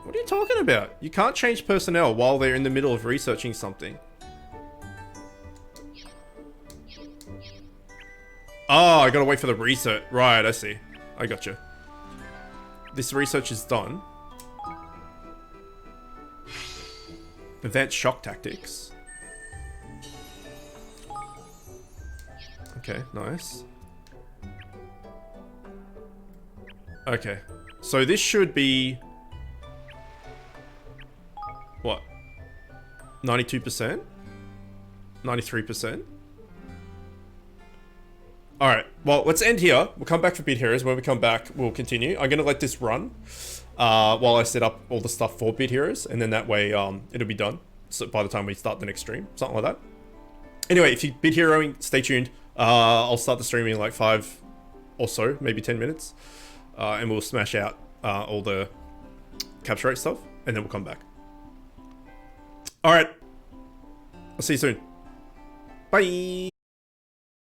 What are you talking about? You can't change personnel while they're in the middle of researching something. Oh, I gotta wait for the research. Right, I see. I gotcha. This research is done. Advanced shock tactics. Okay, nice. Okay. So this should be... What? 92%? 93%? Alright, well, let's end here. We'll come back for Bit Heroes. When we come back, we'll continue. I'm going to let this run while I set up all the stuff for Bit Heroes, and then that way it'll be done. So by the time we start the next stream, something like that. Anyway, if you're Bit Heroing, stay tuned. I'll start the streaming in like 5 or so, maybe 10 minutes. And we'll smash out all the capture rate stuff, and then we'll come back. Alright. I'll see you soon. Bye!